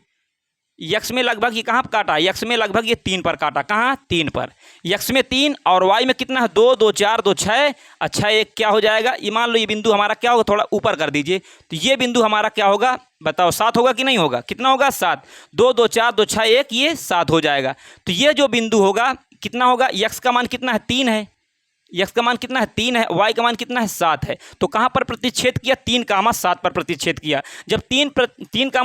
यक्स में लगभग ये कहाँ पर काटा, यक्स में लगभग ये 3 पर काटा, कहाँ 3 पर, यक्स में 3 और वाई में कितना है 2, 2 4, 2 6, अच्छा एक क्या हो जाएगा, ये मान लो ये बिंदु हमारा क्या होगा, थोड़ा ऊपर कर दीजिए, तो ये बिंदु हमारा क्या होगा, बताओ 7 होगा कि नहीं होगा, कितना होगा 7, 2 2 4 2 6 1, ये 7 हो जाएगा। तो ये जो बिंदु होगा कितना होगा, यक्स का मान कितना है 3 है, यक्स का मान कितना है 3 है, वाई का मान कितना है 7 है। तो कहाँ पर प्रतिच्छेद किया, 3, 7 पर प्रतिच्छेद किया। जब 3,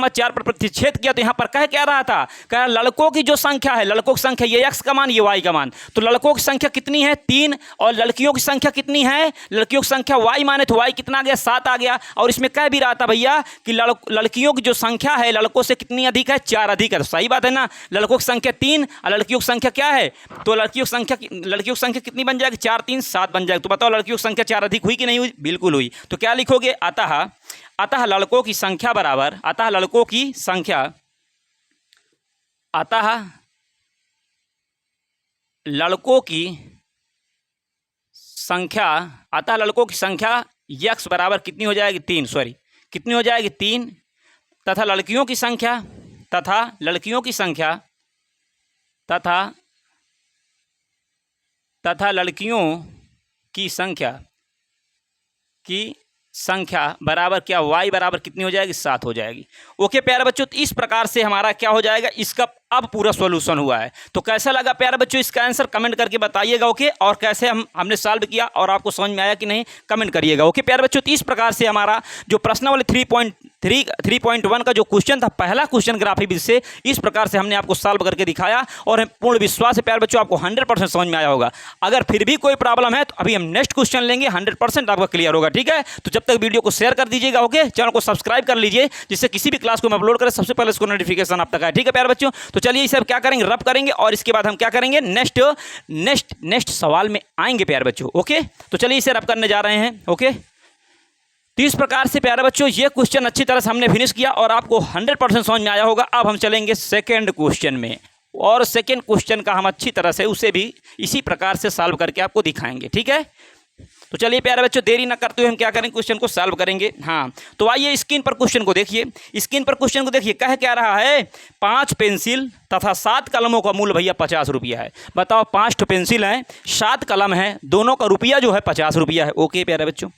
4 पर प्रतिच्छेद किया तो यहाँ पर कह क्या रहा था, कह लड़कों की जो संख्या है, लड़कों की संख्या, ये यक्स का मान, ये वाई का मान, तो लड़कों की संख्या कितनी है 3 और लड़कियों की संख्या कितनी है, लड़कियों की संख्या वाई माने तो वाई कितना आ गया 7 आ गया। और इसमें कह भी रहा था भैया कि लड़कियों की जो संख्या है लड़कों से कितनी अधिक है, 4 अधिक है। तो सही बात है ना, लड़कों की संख्या 3 और लड़कियों की संख्या क्या है, तो लड़कियों की संख्या कितनी बन जाएगी, 4 3 7 बन जाएगी। तो बताओ लड़कियों की संख्या 4 अधिक हुई कि नहीं हुई, बिल्कुल हुई। तो क्या लिखोगे, अतः लड़कों की संख्या बराबर, अतः लड़कों की संख्या, अतः लड़कों की संख्या, अतः लड़कों की संख्या यक्स बराबर कितनी हो जाएगी 3, सॉरी कितनी हो जाएगी 3, तथा लड़कियों की संख्या, तथा लड़कियों की संख्या, तथा लड़कियों की संख्या बराबर क्या, y बराबर कितनी हो जाएगी 7 हो जाएगी। ओके प्यारे बच्चों, तो इस प्रकार से हमारा क्या हो जाएगा, इसका अब पूरा सॉल्यूशन हुआ है। तो कैसा लगा प्यारे बच्चों, इसका आंसर कमेंट करके बताइएगा। ओके, और कैसे हमने सॉल्व किया और आपको समझ में आया कि नहीं, कमेंट करिएगा। ओके प्यारे बच्चों, तो इस प्रकार से हमारा जो प्रश्नावली 3.1 का जो क्वेश्चन था, पहला क्वेश्चन ग्राफी विधि से, इस प्रकार से हमने आपको सॉल्व करके दिखाया और पूर्ण विश्वास है प्यारे बच्चों आपको 100% समझ में आया होगा। अगर फिर भी कोई प्रॉब्लम है तो अभी हम नेक्स्ट क्वेश्चन लेंगे, 100% आपका क्लियर होगा। ठीक है, तो जब तक वीडियो को शेयर कर दीजिएगा, ओके, चैनल को सब्सक्राइब कर लीजिए, जिससे किसी भी क्लास को हम अपलोड करें सबसे पहले इसको नोटिफिकेशन आप तक आए। ठीक है प्यारे बच्चों, तो चलिए इसे अब क्या करेंगे, रब करेंगे और इसके बाद हम क्या करेंगे, नेक्स्ट सवाल में आएंगे प्यारे बच्चों। ओके, तो चलिए इसे रब करने जा रहे हैं। ओके, तो इस प्रकार से प्यारे बच्चों ये क्वेश्चन अच्छी तरह से हमने फिनिश किया और आपको 100% समझ में आया होगा। अब हम चलेंगे सेकेंड क्वेश्चन में और सेकेंड क्वेश्चन का हम अच्छी तरह से उसे भी इसी प्रकार से सॉल्व करके आपको दिखाएंगे। ठीक है, तो चलिए प्यारे बच्चों देरी ना करते हुए हम क्या करेंगे, क्वेश्चन को सॉल्व करेंगे। हाँ, तो आइए स्क्रीन पर क्वेश्चन को देखिए, स्क्रीन पर क्वेश्चन को देखिए, कह क्या रहा है, 5 पेंसिल तथा 7 कलमों का मूल्य भैया 50 रुपया है। बताओ 5 पेंसिल हैं, 7 कलम है, दोनों का रुपया जो है 50 रुपया है। ओके प्यारे बच्चों,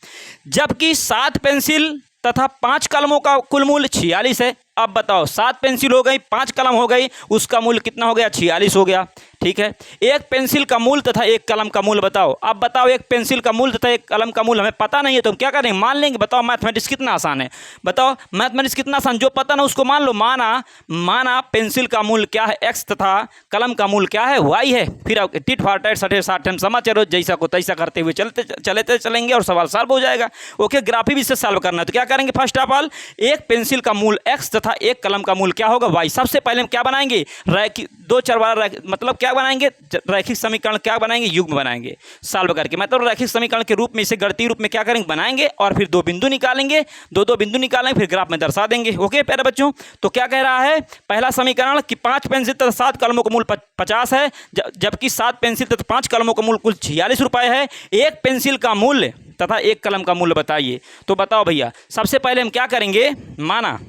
जबकि 7 पेंसिल तथा 5 कलमों का कुल मूल्य 46 है। अब बताओ 7 पेंसिल हो गई, 5 कलम हो गई, उसका मूल्य कितना हो गया, 46 हो गया। ठीक है, एक पेंसिल का मूल्य तथा एक कलम का मूल्य बताओ। अब बताओ एक पेंसिल का मूल्य तथा एक कलम का मूल्य हमें पता नहीं है, तो हम क्या करेंगे, मान लेंगे। बताओ मैथमेटिक्स कितना आसान है, बताओ मैथमेटिक्स कितना आसान, जो पता ना उसको मान लो। माना पेंसिल का मूल्य क्या है x तथा कलम का मूल्य क्या है y है। फिर टिट फार टैट सठे साठ हम समा चलो, जैसा को तैसा करते हुए चलेंगे और सवाल सॉल्व हो जाएगा। ओके, ग्राफी भी से सॉल्व करना है तो क्या करेंगे, फर्स्ट ऑफ ऑल एक पेंसिल का मूल्य x तथा एक कलम का मूल्य क्या होगा y। सबसे पहले हम क्या बनाएंगे, दो चर वाला मतलब क्या बनाएंगे, रैखिक समीकरण क्या बनाएंगे, युग्म बनाएंगे सॉल्व करके। मतलब रैखिक समीकरण के रूप में इसे गणितीय रूप में क्या करेंगे, बनाएंगे और फिर 2 बिंदु निकालेंगे, दो बिंदु निकालेंगे, फिर ग्राफ में दर्शा देंगे। ओके प्यारे बच्चों, तो क्या कह रहा है, पहला समीकरण कि 5 पेंसिल तथा 7 कलमों का मूल्य 50 है, जबकि 7 पेंसिल तथा 5 कलमों का मूल्य कुल 46 रुपये है। एक पेंसिल का मूल्य तथा एक कलम का मूल्य बताइए। तो बताओ भैया, सबसे पहले हम क्या करेंगे, माना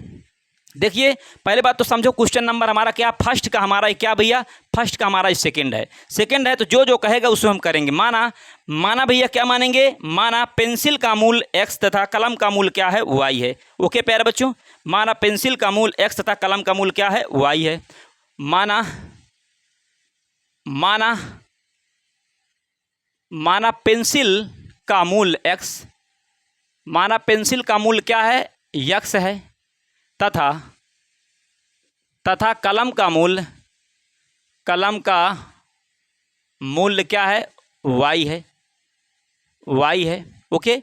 देखिए पहले बात तो समझो, क्वेश्चन नंबर हमारा क्या, फर्स्ट का हमारा क्या भैया, फर्स्ट का हमारा सेकंड है, तो जो कहेगा उसको हम करेंगे। माना भैया क्या मानेंगे, माना पेंसिल का मूल्य x तथा कलम का मूल्य क्या है, y है। ओके प्यारे बच्चों, माना पेंसिल का मूल्य x तथा कलम का मूल्य क्या है, y है। माना पेंसिल का मूल्य x, माना पेंसिल का मूल्य क्या है, x है, तथा कलम का मूल्य क्या है, y है। ओके,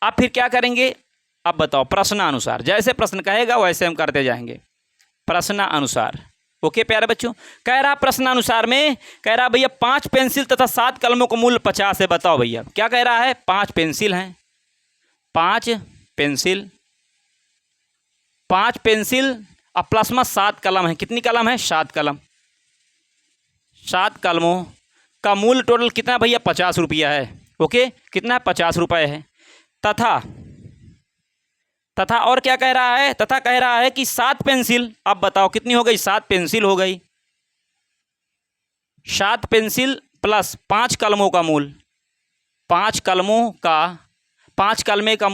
अब फिर क्या करेंगे, अब बताओ प्रश्नानुसार, जैसे प्रश्न कहेगा वैसे हम करते जाएंगे प्रश्नानुसार। ओके प्यारे बच्चों, कह रहा प्रश्नानुसार में, कह रहा भैया 5 पेंसिल तथा 7 कलमों का मूल्य 50 है। बताओ भैया क्या कह रहा है, 5 पेंसिल हैं, 5 पेंसिल और प्लस में 7 कलम है। कितनी कलम है, 7 कलम। 7 कलमों का मूल्य टोटल कितना भैया, 50 रुपया है। ओके, कितना है, 50 रुपये है। तथा और क्या कह रहा है, तथा कह रहा है कि 7 पेंसिल, अब बताओ कितनी हो गई, 7 पेंसिल हो गई। 7 पेंसिल प्लस 5 कलमों का मूल्य, 5 कलमों का, 5 कलमे का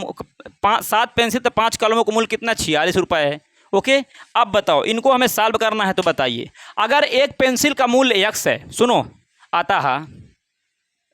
7 पेंसिल तो 5 कलमों का मूल्य कितना, 46 रुपये है। ओके, अब बताओ इनको हमें सॉल्व करना है। तो बताइए, अगर एक पेंसिल का मूल्य x है, सुनो, अतः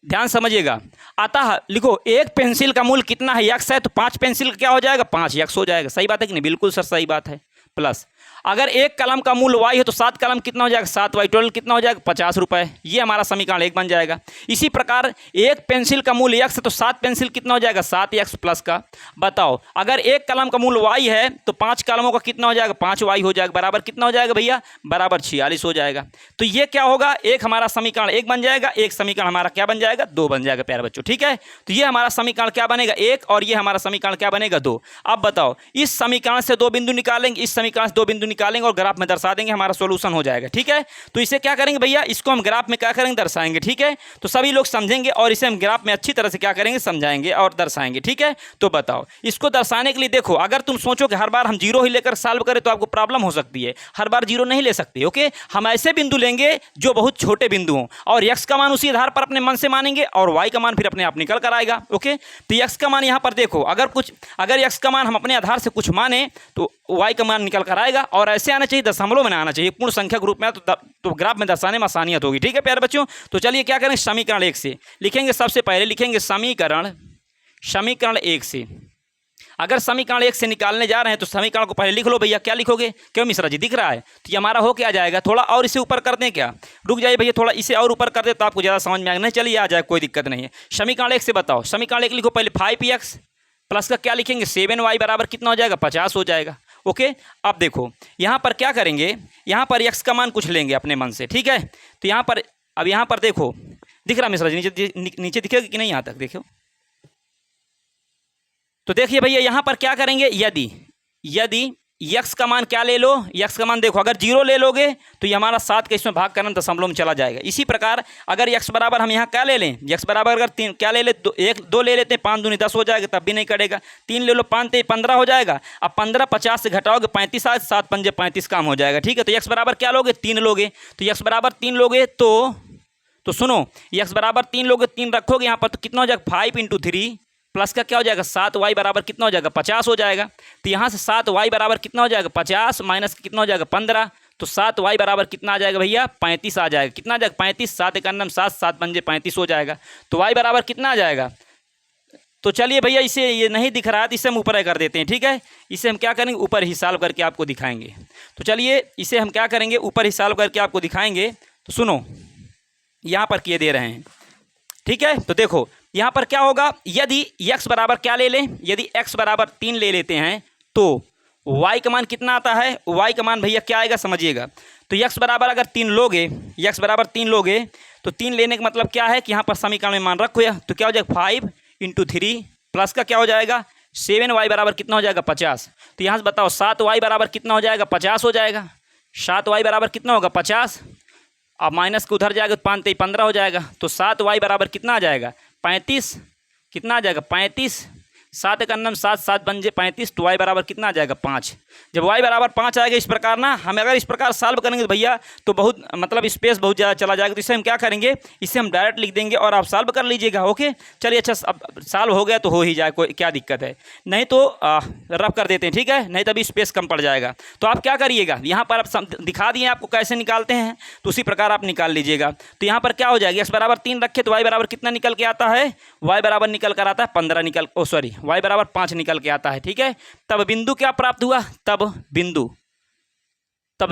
ध्यान समझिएगा, अतः लिखो एक पेंसिल का मूल्य कितना है, x है, तो 5 पेंसिल क्या हो जाएगा, 5x हो जाएगा। सही बात है कि नहीं, बिल्कुल सर सही बात है। प्लस अगर एक कलम का मूल्य y है तो 7 कलम कितना हो जाएगा, 7y, टोटल कितना हो जाएगा, 50 रुपये। ये हमारा समीकरण 1 बन जाएगा। इसी प्रकार एक पेंसिल का मूल्य x है तो 7 पेंसिल कितना हो जाएगा, 7x प्लस का। बताओ अगर एक कलम का मूल्य y है तो 5 कलमों का कितना हो जाएगा, 5y हो जाएगा, बराबर कितना हो जाएगा भैया, बराबर 46 हो जाएगा। तो ये क्या होगा, एक हमारा समीकरण 1 बन जाएगा, एक समीकरण हमारा क्या बन जाएगा, 2 बन जाएगा प्यारे बच्चों। ठीक है, तो ये हमारा समीकरण क्या बनेगा, 1, और ये हमारा समीकरण क्या बनेगा, 2। अब बताओ इस समीकरण से 2 बिंदु निकालेंगे, इस समीकरण से 2 बिंदु निकालेंगे और ग्राफ में दर्शा देंगे, हमारा सॉल्यूशन हो जाएगा। ठीक है, तो इसे क्या करेंगे भैया, इसको हम ग्राफ में क्या करेंगे, दर्शाएंगे। ठीक है, तो सभी लोग समझेंगे और इसे हम ग्राफ में अच्छी तरह से क्या करेंगे, समझाएंगे और दर्शाएंगे। ठीक है, तो बताओ इसको दर्शाने के लिए देखो, अगर तुम सोचो कि हर बार हम जीरो ही लेकर सॉल्व करें तो आपको प्रॉब्लम हो सकती है। हर बार जीरो नहीं ले सकते। ओके, हम ऐसे बिंदु लेंगे जो बहुत छोटे बिंदु हों और x का मान उसी आधार पर अपने मन से मानेंगे और y का मान फिर अपने आप निकल कर आएगा। ओके, तो x का मान यहाँ पर देखो, अगर x का मान हम अपने आधार से कुछ माने तो y का मान निकल कर आएगा, और ऐसे आना चाहिए, दशमलव में आना चाहिए, पूर्ण संख्या के रूप में, तो ग्राफ में दर्शाने में आसानियत होगी। ठीक है प्यारे बच्चों, तो चलिए क्या करेंगे, समीकरण 1 से लिखेंगे। सबसे पहले लिखेंगे समीकरण 1 से। अगर समीकरण 1 से निकालने जा रहे हैं तो समीकरण को पहले लिख लो भैया। क्या लिखोगे, क्यों मिश्रा जी, दिख रहा है, तो ये हमारा हो क्या जाएगा, थोड़ा और इसे ऊपर कर दें क्या, रुक जाइए भैया, थोड़ा इसे और ऊपर कर दे तो आपको ज़्यादा समझ में आएगा। नहीं चलिए आ जाए, कोई दिक्कत नहीं है। समीकरण 1 से बताओ, समीकरण 1 लिखो पहले, 5x प्लस का क्या लिखेंगे, 7y बराबर कितना हो जाएगा, 50 हो जाएगा। ओके, अब देखो यहाँ पर क्या करेंगे, यहाँ पर x का मान कुछ लेंगे अपने मन से। ठीक है, तो यहाँ पर, अब यहाँ पर देखो, दिख रहा मिश्रा जी, नीचे दिखेगा कि नहीं, यहाँ तक देखो, तो देखिए भैया यहाँ पर क्या करेंगे, यदि x का मान क्या ले लो, x का मान देखो, अगर 0 ले लोगे तो ये हमारा 7 का इसमें भाग करना दशमलव में चला जाएगा। इसी प्रकार अगर x बराबर हम यहाँ क्या ले लें, x बराबर अगर 3 क्या ले ले, 2 ले लेते हैं, 5 दूनी 10 हो जाएगा, तब भी नहीं करेगा। 3 ले लो, 5 ते 15 हो जाएगा। अब 15 50 से घटाओगे 35 आज, 7 पंजे 35 काम हो जाएगा। ठीक है, तो x बराबर क्या लोगे, 3 लोगे। तो x बराबर 3 लोगे तो सुनो, x बराबर 3 लोगे, 3 रखोगे यहाँ पर, तो कितना हो जाएगा, 5 × 3 प्लस का क्या हो जाएगा, 7y बराबर कितना हो जाएगा, 50 हो जाएगा। तो यहाँ से 7y बराबर कितना हो जाएगा, 50 माइनस कितना हो जाएगा, 15, तो 7y बराबर कितना आ जाएगा भैया, 35 आ जाएगा। कितना आ जाएगा, 35, 7 × 7, 7 पंजे 35 हो जाएगा। तो y बराबर कितना आ जाएगा, तो चलिए भैया इसे, ये नहीं दिख रहा है तो इसे हम ऊपर कर देते हैं। ठीक है, इसे हम क्या करेंगे, ऊपर ही सॉल्व करके आपको दिखाएंगे। तो चलिए इसे हम क्या करेंगे, ऊपर ही सॉल्व करके आपको दिखाएंगे। तो सुनो, यहाँ पर किए दे रहे हैं। ठीक है, तो देखो यहाँ पर क्या होगा, यदि x बराबर क्या ले लें, यदि x बराबर 3 ले लेते हैं तो y का मान कितना आता है, y का मान भैया क्या आएगा, समझिएगा। तो x बराबर अगर 3 लोगे, x बराबर 3 लोगे तो 3 लेने का मतलब क्या है कि यहाँ पर समीकरण में मान रखो, तो क्या हो जाएगा, 5 × 3 प्लस का क्या हो जाएगा, 7y बराबर कितना हो जाएगा, 50। तो यहाँ से बताओ 7y बराबर कितना हो जाएगा, 50 हो जाएगा। 7y बराबर कितना होगा, 50। अब माइनस के उधर जाएगा तो 5 ते 15 हो जाएगा। तो 7y बराबर कितना आ जाएगा, 35। कितना आ जाएगा, 35, 7 × 7, 7 पंजे 35, तो y बराबर कितना आ जाएगा, 5। जब y बराबर 5 आएगा इस प्रकार ना, हम अगर इस प्रकार सॉल्व करेंगे तो भैया तो बहुत मतलब स्पेस बहुत ज़्यादा चला जाएगा। तो इसे हम क्या करेंगे, इसे हम डायरेक्ट लिख देंगे और आप सॉल्व कर लीजिएगा। ओके, चलिए अच्छा, अब सॉल्व हो गया तो हो ही जाए, कोई क्या दिक्कत है, नहीं तो रफ कर देते हैं। ठीक है, नहीं तभी स्पेस कम पड़ जाएगा। तो आप क्या करिएगा, यहाँ पर आप दिखा दिए आपको कैसे निकालते हैं, तो उसी प्रकार आप निकाल लीजिएगा। तो यहाँ पर क्या हो जाएगा, x बराबर 3 रखे तो y बराबर कितना निकल के आता है, y बराबर निकल कर आता है 15 निकल, y बराबर 5 निकल के आता है। ठीक है, तब बिंदु क्या प्राप्त हुआ, तब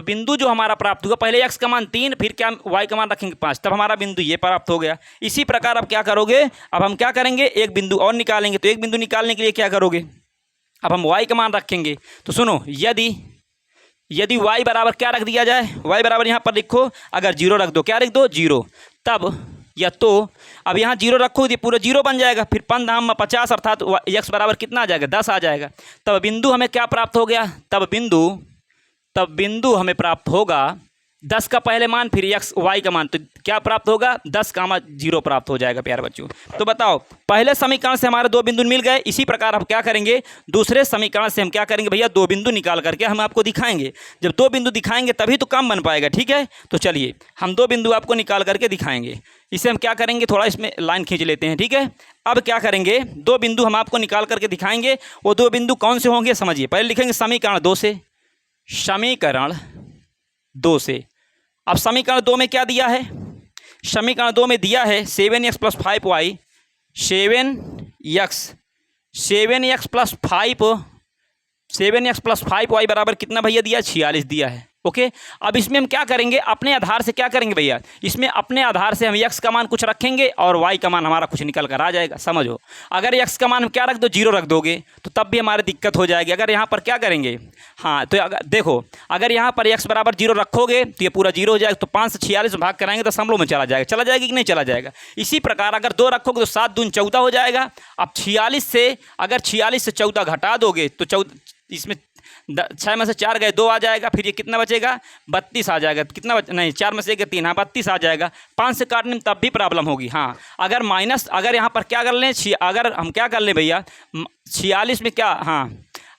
बिंदु जो हमारा प्राप्त हुआ, पहले x का मान 3, फिर क्या y का मान रखेंगे 5, तब हमारा बिंदु ये प्राप्त हो गया। इसी प्रकार अब क्या करोगे, अब हम क्या करेंगे, एक बिंदु और निकालेंगे। तो एक बिंदु निकालने के लिए क्या करोगे, अब हम y का मान रखेंगे। तो सुनो, यदि y बराबर क्या रख दिया जाए, y बराबर यहाँ पर लिखो, अगर 0 रख दो, क्या रख दो 0, तब या तो अब यहाँ 0 रखो ये पूरा 0 बन जाएगा, फिर 50 अर्थात x बराबर कितना आ जाएगा 10 आ जाएगा। तब बिंदु हमें क्या प्राप्त हो गया, तब बिंदु हमें प्राप्त होगा 10 का पहले मान फिर x y का मान, तो क्या प्राप्त होगा 10, 0 प्राप्त हो जाएगा प्यारे बच्चों। तो बताओ पहले समीकरण से हमारे 2 बिंदु मिल गए, इसी प्रकार हम क्या करेंगे दूसरे समीकरण से हम क्या करेंगे भैया 2 बिंदु निकाल करके हम आपको दिखाएंगे। जब 2 बिंदु दिखाएंगे तभी तो काम बन पाएगा, ठीक है। तो चलिए हम 2 बिंदु आपको निकाल करके दिखाएंगे। इसे हम क्या करेंगे, थोड़ा इसमें लाइन खींच लेते हैं, ठीक है। अब क्या करेंगे 2 बिंदु हम आपको निकाल करके दिखाएंगे। वो 2 बिंदु कौन से होंगे समझिए, पहले लिखेंगे समीकरण 2 से, समीकरण 2 से। अब समीकरण 2 में क्या दिया है, समीकरण 2 में दिया है 7x + 5y, 7x + 5y बराबर कितना भैया दिया 46 दिया है, ओके। अब इसमें हम क्या करेंगे, अपने आधार से क्या करेंगे भैया, इसमें अपने आधार से हम x का मान कुछ रखेंगे और y का मान हमारा कुछ निकल कर आ जाएगा, समझो। अगर x का मान हम क्या रख दो 0 रख दोगे तो तब भी हमारी दिक्कत हो जाएगी। अगर यहाँ पर क्या करेंगे, हाँ तो अगर देखो अगर यहाँ पर x बराबर 0 रखोगे तो ये पूरा 0 हो जाएगा, तो 5 से 46 भाग कराएंगे तो दशमलव में चला जाएगा कि नहीं चला जाएगा। इसी प्रकार अगर 2 रखोगे तो 7 दूनी 14 हो जाएगा। अब 46 से अगर 46 से 14 घटा दोगे तो 14 इसमें 6 में से 4 गए 2 आ जाएगा, फिर ये कितना बचेगा 32 आ जाएगा, कितना नहीं 4 में से 1 3, हाँ 32 आ जाएगा। 5 से काटने में तब भी प्रॉब्लम होगी। हाँ अगर माइनस, अगर यहाँ पर क्या कर लें, अगर हम क्या कर लें भैया 46 में क्या, हाँ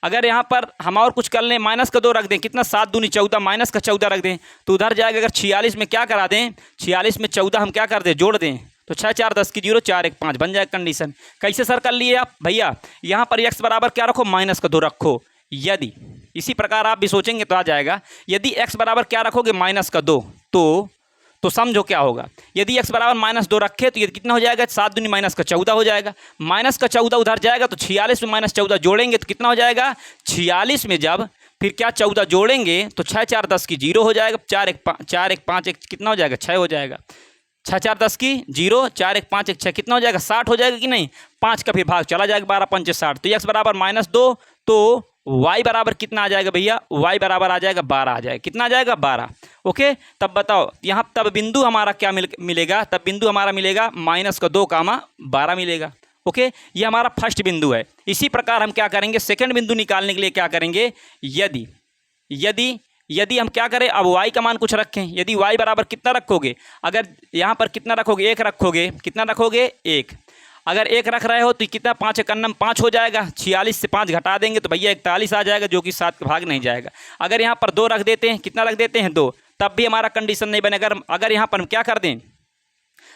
अगर यहाँ पर हम और कुछ कर लें, माइनस का 2 रख दें, कितना 7 दूनी 14, माइनस का 14 रख दें तो उधर जाएगा। अगर 46 में क्या करा दें, 46 में 14 हम क्या कर दें जोड़ दें तो 6 4 10 की 0 4 1 5 बन जाएगा कंडीशन। कैसे सर कर लिए आप भैया, यहाँ पर x बराबर क्या रखो माइनस का 2 रखो। यदि इसी प्रकार आप भी सोचेंगे तो आ जाएगा, यदि x बराबर क्या रखोगे माइनस का 2 तो समझो क्या होगा, यदि x बराबर -2 रखे तो ये कितना हो जाएगा 7 दूनी माइनस का 14 हो जाएगा। माइनस का 14 उधर जाएगा तो 46 में -14 जोड़ेंगे तो कितना हो जाएगा 46 में जब फिर क्या 14 जोड़ेंगे तो 6 4 10 की 0 हो जाएगा, 4 1 5 1 कितना हो जाएगा 6 हो जाएगा, 6 4 10 की 0 4 1 5 1 6 कितना हो जाएगा 60 हो जाएगा कि नहीं। 5 का फिर भाग चला जाएगा 12 5 60, तो x बराबर -2 तो y बराबर कितना आ जाएगा भैया, y बराबर आ जाएगा 12 आ जाएगा, कितना आ जाएगा 12, ओके। तब बताओ यहाँ तब बिंदु हमारा क्या मिलेगा, तब बिंदु हमारा मिलेगा -2 12 मिलेगा, ओके। ये हमारा फर्स्ट बिंदु है। इसी प्रकार हम क्या करेंगे सेकंड बिंदु निकालने के लिए क्या करेंगे, यदि हम क्या करें अब y का मान कुछ रखें, यदि y बराबर कितना रखोगे, अगर यहाँ पर कितना रखोगे 1 रखोगे, कितना रखोगे 1, अगर 1 रख रहे हो तो कितना 5 1 5 हो जाएगा, 46 से 5 घटा देंगे तो भैया 41 आ जाएगा जो कि 7 का भाग नहीं जाएगा। अगर यहाँ पर 2 रख देते हैं, कितना रख देते हैं 2, तब भी हमारा कंडीशन नहीं बनेगा। अगर यहाँ पर हम क्या कर दें,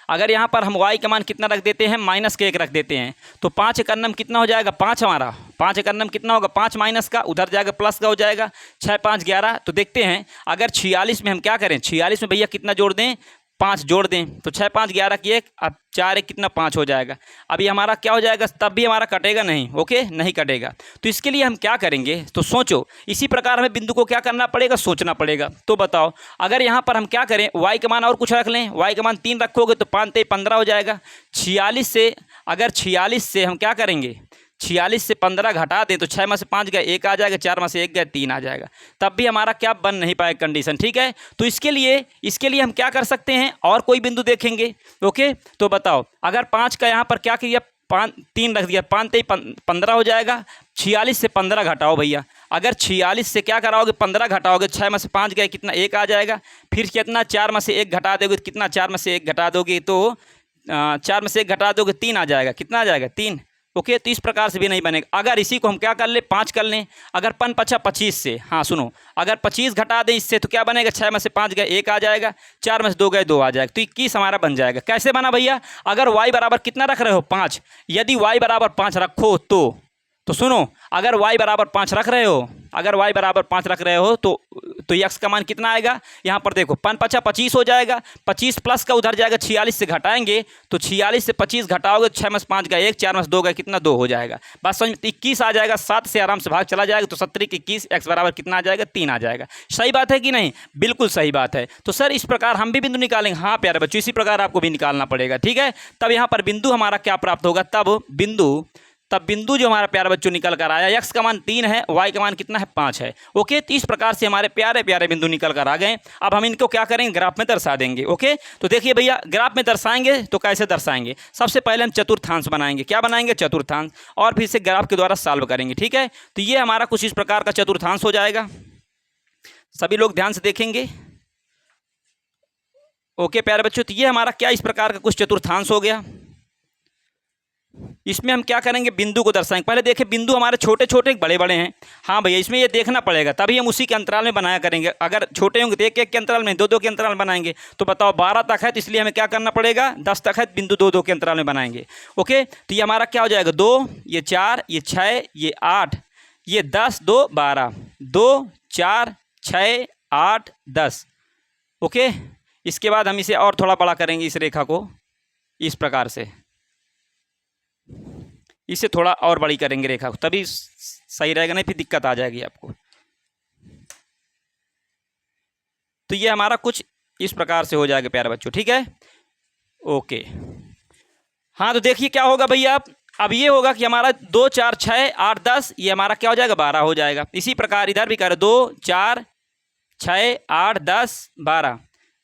अगर यहाँ पर हम y का मान कितना रख देते हैं -1 रख देते हैं तो 5 1 कितना हो जाएगा 5, हमारा 5 1 कितना होगा 5 माइनस का उधर जाएगा प्लस का हो जाएगा 6 5 11। तो देखते हैं अगर 46 में हम क्या करें, 46 में भैया कितना जोड़ दें 5 जोड़ दें तो 6 5 11 की 1, अब 4 1 कितना 5 हो जाएगा। अभी हमारा क्या हो जाएगा, तब भी हमारा कटेगा नहीं, ओके नहीं कटेगा। तो इसके लिए हम क्या करेंगे, तो सोचो इसी प्रकार हमें बिंदु को क्या करना पड़ेगा, सोचना पड़ेगा। तो बताओ अगर यहाँ पर हम क्या करें y का मान और कुछ रख लें, y का मान 3 रखोगे तो 5 3 15 हो जाएगा। 46 से अगर 46 से हम क्या करेंगे 46 से 15 घटा दें तो 6 में से 5 गए 1 आ जाएगा, 4 में से 1 गए 3 आ जाएगा, तब भी हमारा क्या बन नहीं पाएगा कंडीशन, ठीक है। तो इसके लिए हम क्या कर सकते हैं और कोई बिंदु देखेंगे, ओके। तो बताओ अगर 5 का यहाँ पर क्या किया 3 रख दिया 5 3 15 हो जाएगा। 46 से 15 घटाओ भैया, अगर 46 से क्या कराओगे 15 घटाओगे 6 में से 5 गए कितना 1 आ जाएगा, फिर कितना 4 में से 1 घटा दोगे कितना 4 में से 1 घटा दोगे तो 4 में से 1 घटा दोगे 3 आ जाएगा, कितना आ जाएगा 3, ओके। तो इस प्रकार से भी नहीं बनेगा। अगर इसी को हम क्या कर ले 5 कर लें, अगर 5 5 25 से, हाँ सुनो अगर 25 घटा दें इससे तो क्या बनेगा 6 में से 5 गए 1 आ जाएगा, 4 में से 2 गए 2 आ जाएगा, तो 21 हमारा बन जाएगा। कैसे बना भैया, अगर y बराबर कितना रख रहे हो 5, यदि y बराबर 5 रखो तो सुनो अगर y बराबर 5 रख रहे हो, अगर y बराबर 5 रख रहे हो तो x का मान कितना आएगा, यहाँ पर देखो 5 5 25 हो जाएगा, 25 प्लस का उधर जाएगा 46 से घटाएंगे तो 46 से 25 घटाओगे 6 में से 5 गए 1, 4 में से 2 गए कितना 2 हो जाएगा, बस समझ 21 आ जाएगा। 7 से आराम से भाग चला जाएगा तो 17 की 21 x बराबर कितना आ जाएगा 3 आ जाएगा। सही बात है कि नहीं, बिल्कुल सही बात है। तो सर इस प्रकार हम भी बिंदु निकालेंगे, हाँ प्यारे बच्चों इसी प्रकार आपको भी निकालना पड़ेगा, ठीक है। तब यहाँ पर बिंदु हमारा क्या प्राप्त होगा, तब तब बिंदु जो हमारा प्यारे बच्चों निकल कर आया, x का मान 3 है, y का मान कितना है 5 है। ओके, तो इस प्रकार से हमारे प्यारे प्यारे बिंदु निकल कर आ गए। अब हम इनको क्या करेंगे, ग्राफ में दर्शा देंगे। ओके, तो देखिए भैया, ग्राफ में दर्शाएंगे तो कैसे दर्शाएंगे, सबसे पहले हम चतुर्थांश बनाएंगे। क्या बनाएंगे, चतुर्थांश, और फिर से ग्राफ के द्वारा सॉल्व करेंगे। ठीक है, तो ये हमारा कुछ इस प्रकार का चतुर्थांश हो जाएगा। सभी लोग ध्यान से देखेंगे। ओके प्यारे बच्चों, तो ये हमारा क्या इस प्रकार का कुछ चतुर्थांश हो गया। इसमें हम क्या करेंगे, बिंदु को दर्शाएंगे। पहले देखिए, बिंदु हमारे छोटे छोटे बड़े बड़े हैं। हाँ भैया, इसमें ये देखना पड़ेगा, तभी हम उसी के अंतराल में बनाया करेंगे। अगर छोटे होंगे तो एक एक के अंतराल में, दो दो के अंतराल में बनाएंगे। तो बताओ 12 तक है, तो इसलिए हमें क्या करना पड़ेगा, 10 तक है, बिंदु दो दो के अंतराल में बनाएंगे। ओके, तो ये हमारा क्या हो जाएगा, 2, ये 4, ये 6, ये 8, ये 10, 2 12, 2 4 6 8 10। ओके, इसके बाद हम इसे और थोड़ा बड़ा करेंगे, इस रेखा को इस प्रकार से, इसे थोड़ा और बड़ी करेंगे रेखा को, तभी सही रहेगा, नहीं फिर दिक्कत आ जाएगी आपको। तो ये हमारा कुछ इस प्रकार से हो जाएगा प्यारे बच्चों। ठीक है, ओके। हाँ, तो देखिए क्या होगा भैया, अब ये होगा कि हमारा 2 4 6 8 10, ये हमारा क्या हो जाएगा, 12 हो जाएगा। इसी प्रकार इधर भी करें, 2 4 6 8 10 12,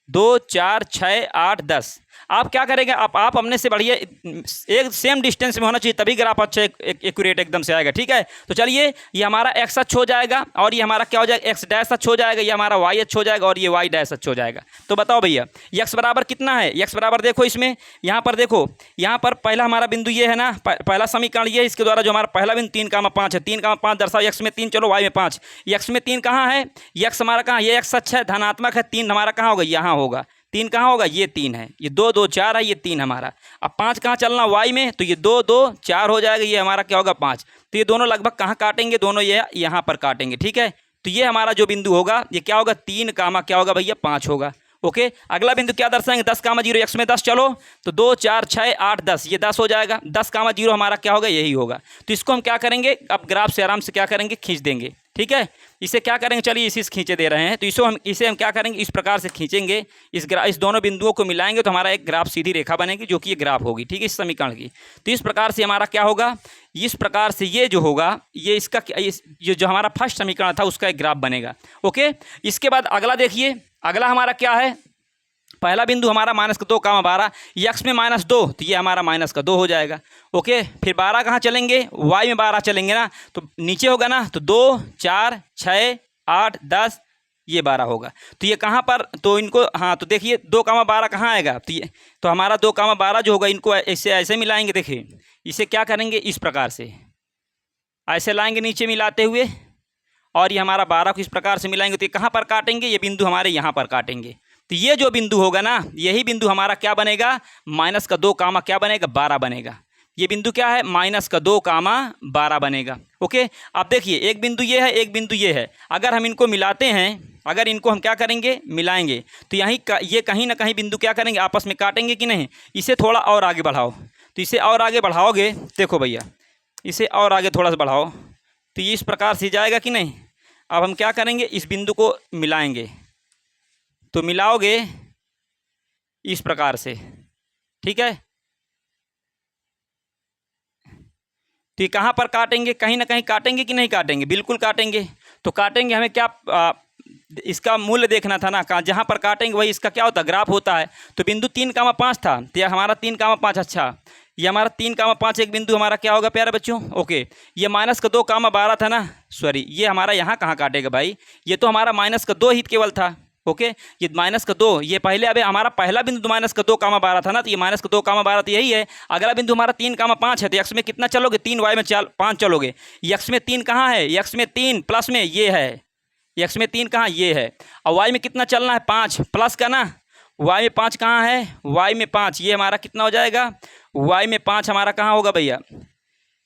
2 4 6 8 10। आप क्या करेंगे, आप अपने से बढ़िया एक सेम डिस्टेंस में होना चाहिए, तभी ग्राफ अच्छा एक्यूरेट एकदम से आएगा। ठीक है, तो चलिए, ये हमारा एक्स अक्ष हो जाएगा, और ये हमारा क्या हो जाएगा, एक्स डैश अक्ष हो जाएगा, ये हमारा वाई अक्ष हो जाएगा, और ये वाई डैश अक्ष हो जाएगा। तो बताओ भैया, एक्स बराबर कितना है, एक्स बराबर देखो इसमें, यहाँ पर देखो, यहाँ पर पहला हमारा बिंदु ये है ना, पहला समीकरण ये है, इसके द्वारा जो हमारा पहला बिंदु 3,5 है, 3,5 दर्शाओ, एक्स में 3 चलो, वाई में 5, एक्स में 3 कहाँ है, एक्स हमारा कहाँ, ये एक्स अक्ष है, धनात्मक है, 3 हमारा कहाँ होगा, यहाँ होगा, 3 कहाँ होगा, ये 3 है, ये 2 2 4 है, ये 3 हमारा। अब 5 कहाँ चलना, वाई में, तो ये 2 2 4 हो जाएगा, ये हमारा क्या होगा 5। तो ये दोनों लगभग कहाँ काटेंगे, दोनों ये यहाँ पर काटेंगे। ठीक है, तो ये हमारा जो बिंदु होगा, ये क्या होगा, 3 कामा क्या होगा भैया, 5 होगा। ओके, अगला बिंदु क्या दर्शाएंगे, 10,0, एक्स में 10 चलो, तो 2 4 6 8 10, ये 10 हो जाएगा, 10,0 हमारा क्या होगा, यही होगा। तो इसको हम क्या करेंगे, अब ग्राफ से आराम से क्या करेंगे, खींच देंगे। ठीक है, इसे क्या करेंगे, चलिए इसी से खींचे दे रहे हैं, तो इसे हम क्या करेंगे, इस प्रकार से खींचेंगे, इस दोनों बिंदुओं को मिलाएंगे, तो हमारा एक ग्राफ सीधी रेखा बनेगी, जो कि ये ग्राफ होगी। ठीक है, इस समीकरण की। तो इस प्रकार से हमारा क्या होगा, इस प्रकार से ये जो होगा, ये इसका ये जो हमारा फर्स्ट समीकरण था, उसका एक ग्राफ बनेगा। ओके, इसके बाद अगला देखिए, अगला हमारा क्या है, पहला बिंदु हमारा -2,12, एक्स में -2, तो ये हमारा -2 हो जाएगा। ओके, फिर 12 कहाँ चलेंगे, वाई में 12 चलेंगे ना, तो नीचे होगा ना, तो 2 4 6 8 10, ये 12 होगा। तो ये कहाँ पर, तो इनको, हाँ तो देखिए 2,12 कहाँ आएगा, तो हमारा 2,12 जो होगा, इनको ऐसे मिलाएंगे। देखिए इसे क्या करेंगे, इस प्रकार से ऐसे लाएंगे नीचे मिलाते हुए, और ये हमारा 12 को इस प्रकार से मिलाएंगे, तो ये कहाँ पर काटेंगे, ये बिंदु हमारे यहाँ पर काटेंगे। तो ये जो बिंदु होगा ना, यही बिंदु हमारा क्या बनेगा, -2 कामा क्या बनेगा, 12 बनेगा। ये बिंदु क्या है, -2 कामा 12 बनेगा। ओके, अब देखिए, एक बिंदु ये है, एक बिंदु ये है, अगर हम इनको मिलाते हैं, अगर इनको हम क्या करेंगे, मिलाएंगे, तो ये कहीं ना कहीं बिंदु क्या करेंगे, आपस में काटेंगे कि नहीं। इसे थोड़ा और आगे बढ़ाओ, तो इसे और आगे बढ़ाओगे, देखो भैया, इसे और आगे थोड़ा सा बढ़ाओ, तो ये इस प्रकार से जाएगा कि नहीं। अब हम क्या करेंगे, इस बिंदु को मिलाएंगे, तो मिलाओगे इस प्रकार से। ठीक है, तो ये कहाँ पर काटेंगे, कहीं ना कहीं काटेंगे कि नहीं काटेंगे, बिल्कुल काटेंगे। तो काटेंगे, हमें क्या इसका मूल्य देखना था ना, जहाँ पर काटेंगे वही इसका क्या होता है, ग्राफ होता है। तो बिंदु 3,5 था, तो यह हमारा 3,5, अच्छा ये हमारा 3,5 एक बिंदु हमारा क्या होगा प्यारे बच्चों। ओके, ये -2,12 था ना, सॉरी, ये हमारा यहाँ कहाँ काटेगा भाई, ये तो हमारा -2 ही केवल था। ओके, ये -2, ये पहले अबे हमारा पहला बिंदु -2,12 था ना, तो ये -2,12 तो यही है। अगला बिंदु हमारा 3,5 है, तो एक्स में कितना चलोगे, 3, वाई में 5 चलोगे। एक्स में 3 कहाँ है, एक्स में 3 प्लस में ये है, एक्स में 3 कहाँ, ये है, और वाई में कितना चलना है, 5 प्लस का ना, वाई में 5 कहाँ है, वाई में 5, ये हमारा कितना हो जाएगा, वाई में 5 हमारा कहाँ होगा भैया,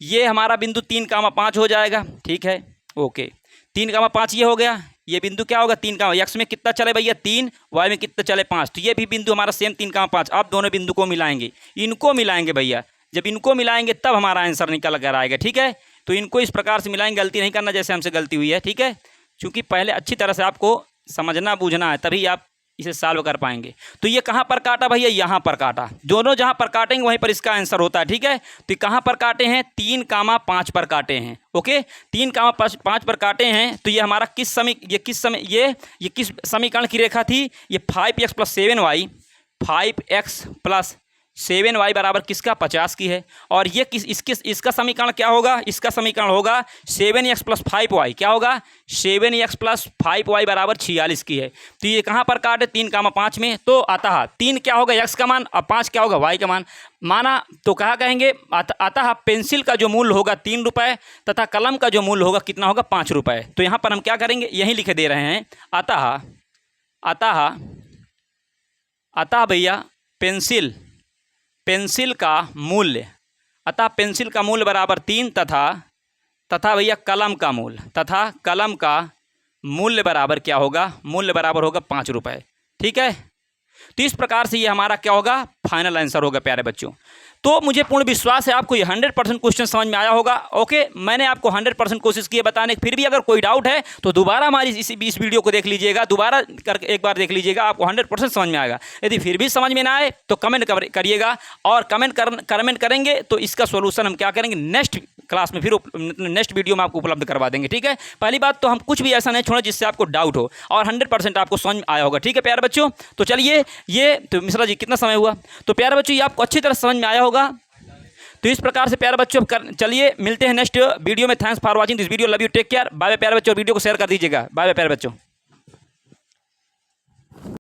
ये हमारा बिंदु 3,5 हो जाएगा। ठीक है, ओके, 3,5 ये हो गया, ये बिंदु क्या होगा, 3, एक्स में कितना चले भैया 3, वाई में कितना चले 5, तो ये भी बिंदु हमारा सेम 3,5। अब दोनों बिंदु को मिलाएंगे, इनको मिलाएंगे भैया, जब इनको मिलाएंगे तब हमारा आंसर निकल कर आएगा। ठीक है, तो इनको इस प्रकार से मिलाएंगे, गलती नहीं करना, जैसे हमसे गलती हुई है। ठीक है, चूँकि पहले अच्छी तरह से आपको समझना बूझना है, तभी आप इसे सॉल्व कर पाएंगे। तो ये कहाँ पर काटा भैया, यहाँ पर काटा। दोनों जहाँ पर काटेंगे वहीं पर इसका आंसर होता है, ठीक है। तो कहाँ पर काटे हैं, 3,5 पर काटे हैं। ओके, 3,5 पर काटे हैं। तो ये हमारा किस समीकरण की रेखा थी, ये 5x + 7y, 5x + 7y बराबर किसका, 50 की है। और ये इसका समीकरण क्या होगा, इसका समीकरण होगा 7x + 5y, क्या होगा, 7x + 5y बराबर 46 की है। तो ये कहाँ पर काटे, 3,5 में। तो अतः 3 क्या होगा, x का मान, और 5 क्या होगा, y का मान। माना तो कहा कहेंगे अतः पेंसिल का जो मूल्य होगा 3 रुपये तथा कलम का जो मूल्य होगा कितना होगा, 5 रुपये। तो यहाँ पर हम क्या करेंगे, यहीं लिखे दे रहे हैं, अतः भैया पेंसिल का मूल्य, अतः पेंसिल का मूल्य बराबर 3 तथा भैया कलम का मूल्य बराबर क्या होगा, मूल्य बराबर होगा 5 रुपये, ठीक है। तो इस प्रकार से ये हमारा क्या होगा, फाइनल आंसर होगा प्यारे बच्चों। तो मुझे पूर्ण विश्वास है आपको ये 100% क्वेश्चन समझ में आया होगा। ओके, मैंने आपको 100% कोशिश की है बताने की। फिर भी अगर कोई डाउट है तो दोबारा हमारी इस वीडियो को देख लीजिएगा, दोबारा करके एक बार देख लीजिएगा, आपको 100% समझ में आएगा। यदि फिर भी समझ में ना आए तो कमेंट करिएगा, और कमेंट करेंगे तो इसका सोल्यूशन हम क्या करेंगे, नेक्स्ट क्लास में, फिर नेक्स्ट वीडियो में आपको उपलब्ध करवा देंगे, ठीक है। पहली बात तो हम कुछ भी ऐसा नहीं छोड़े जिससे आपको डाउट हो, और 100% आपको समझ में आया होगा, ठीक है प्यारे बच्चों। तो चलिए, ये तो मिश्रा जी कितना समय हुआ, तो प्यारे बच्चों ये आपको अच्छी तरह समझ में आया होगा। तो इस प्रकार से प्यारे बच्चों चलिए मिलते हैं नेक्स्ट वीडियो में। Thanks for watching this video, love you, take care, bye bye प्यारे बच्चों। वीडियो को शेयर कर दीजिएगा, बाय बाय प्यारे बच्चों।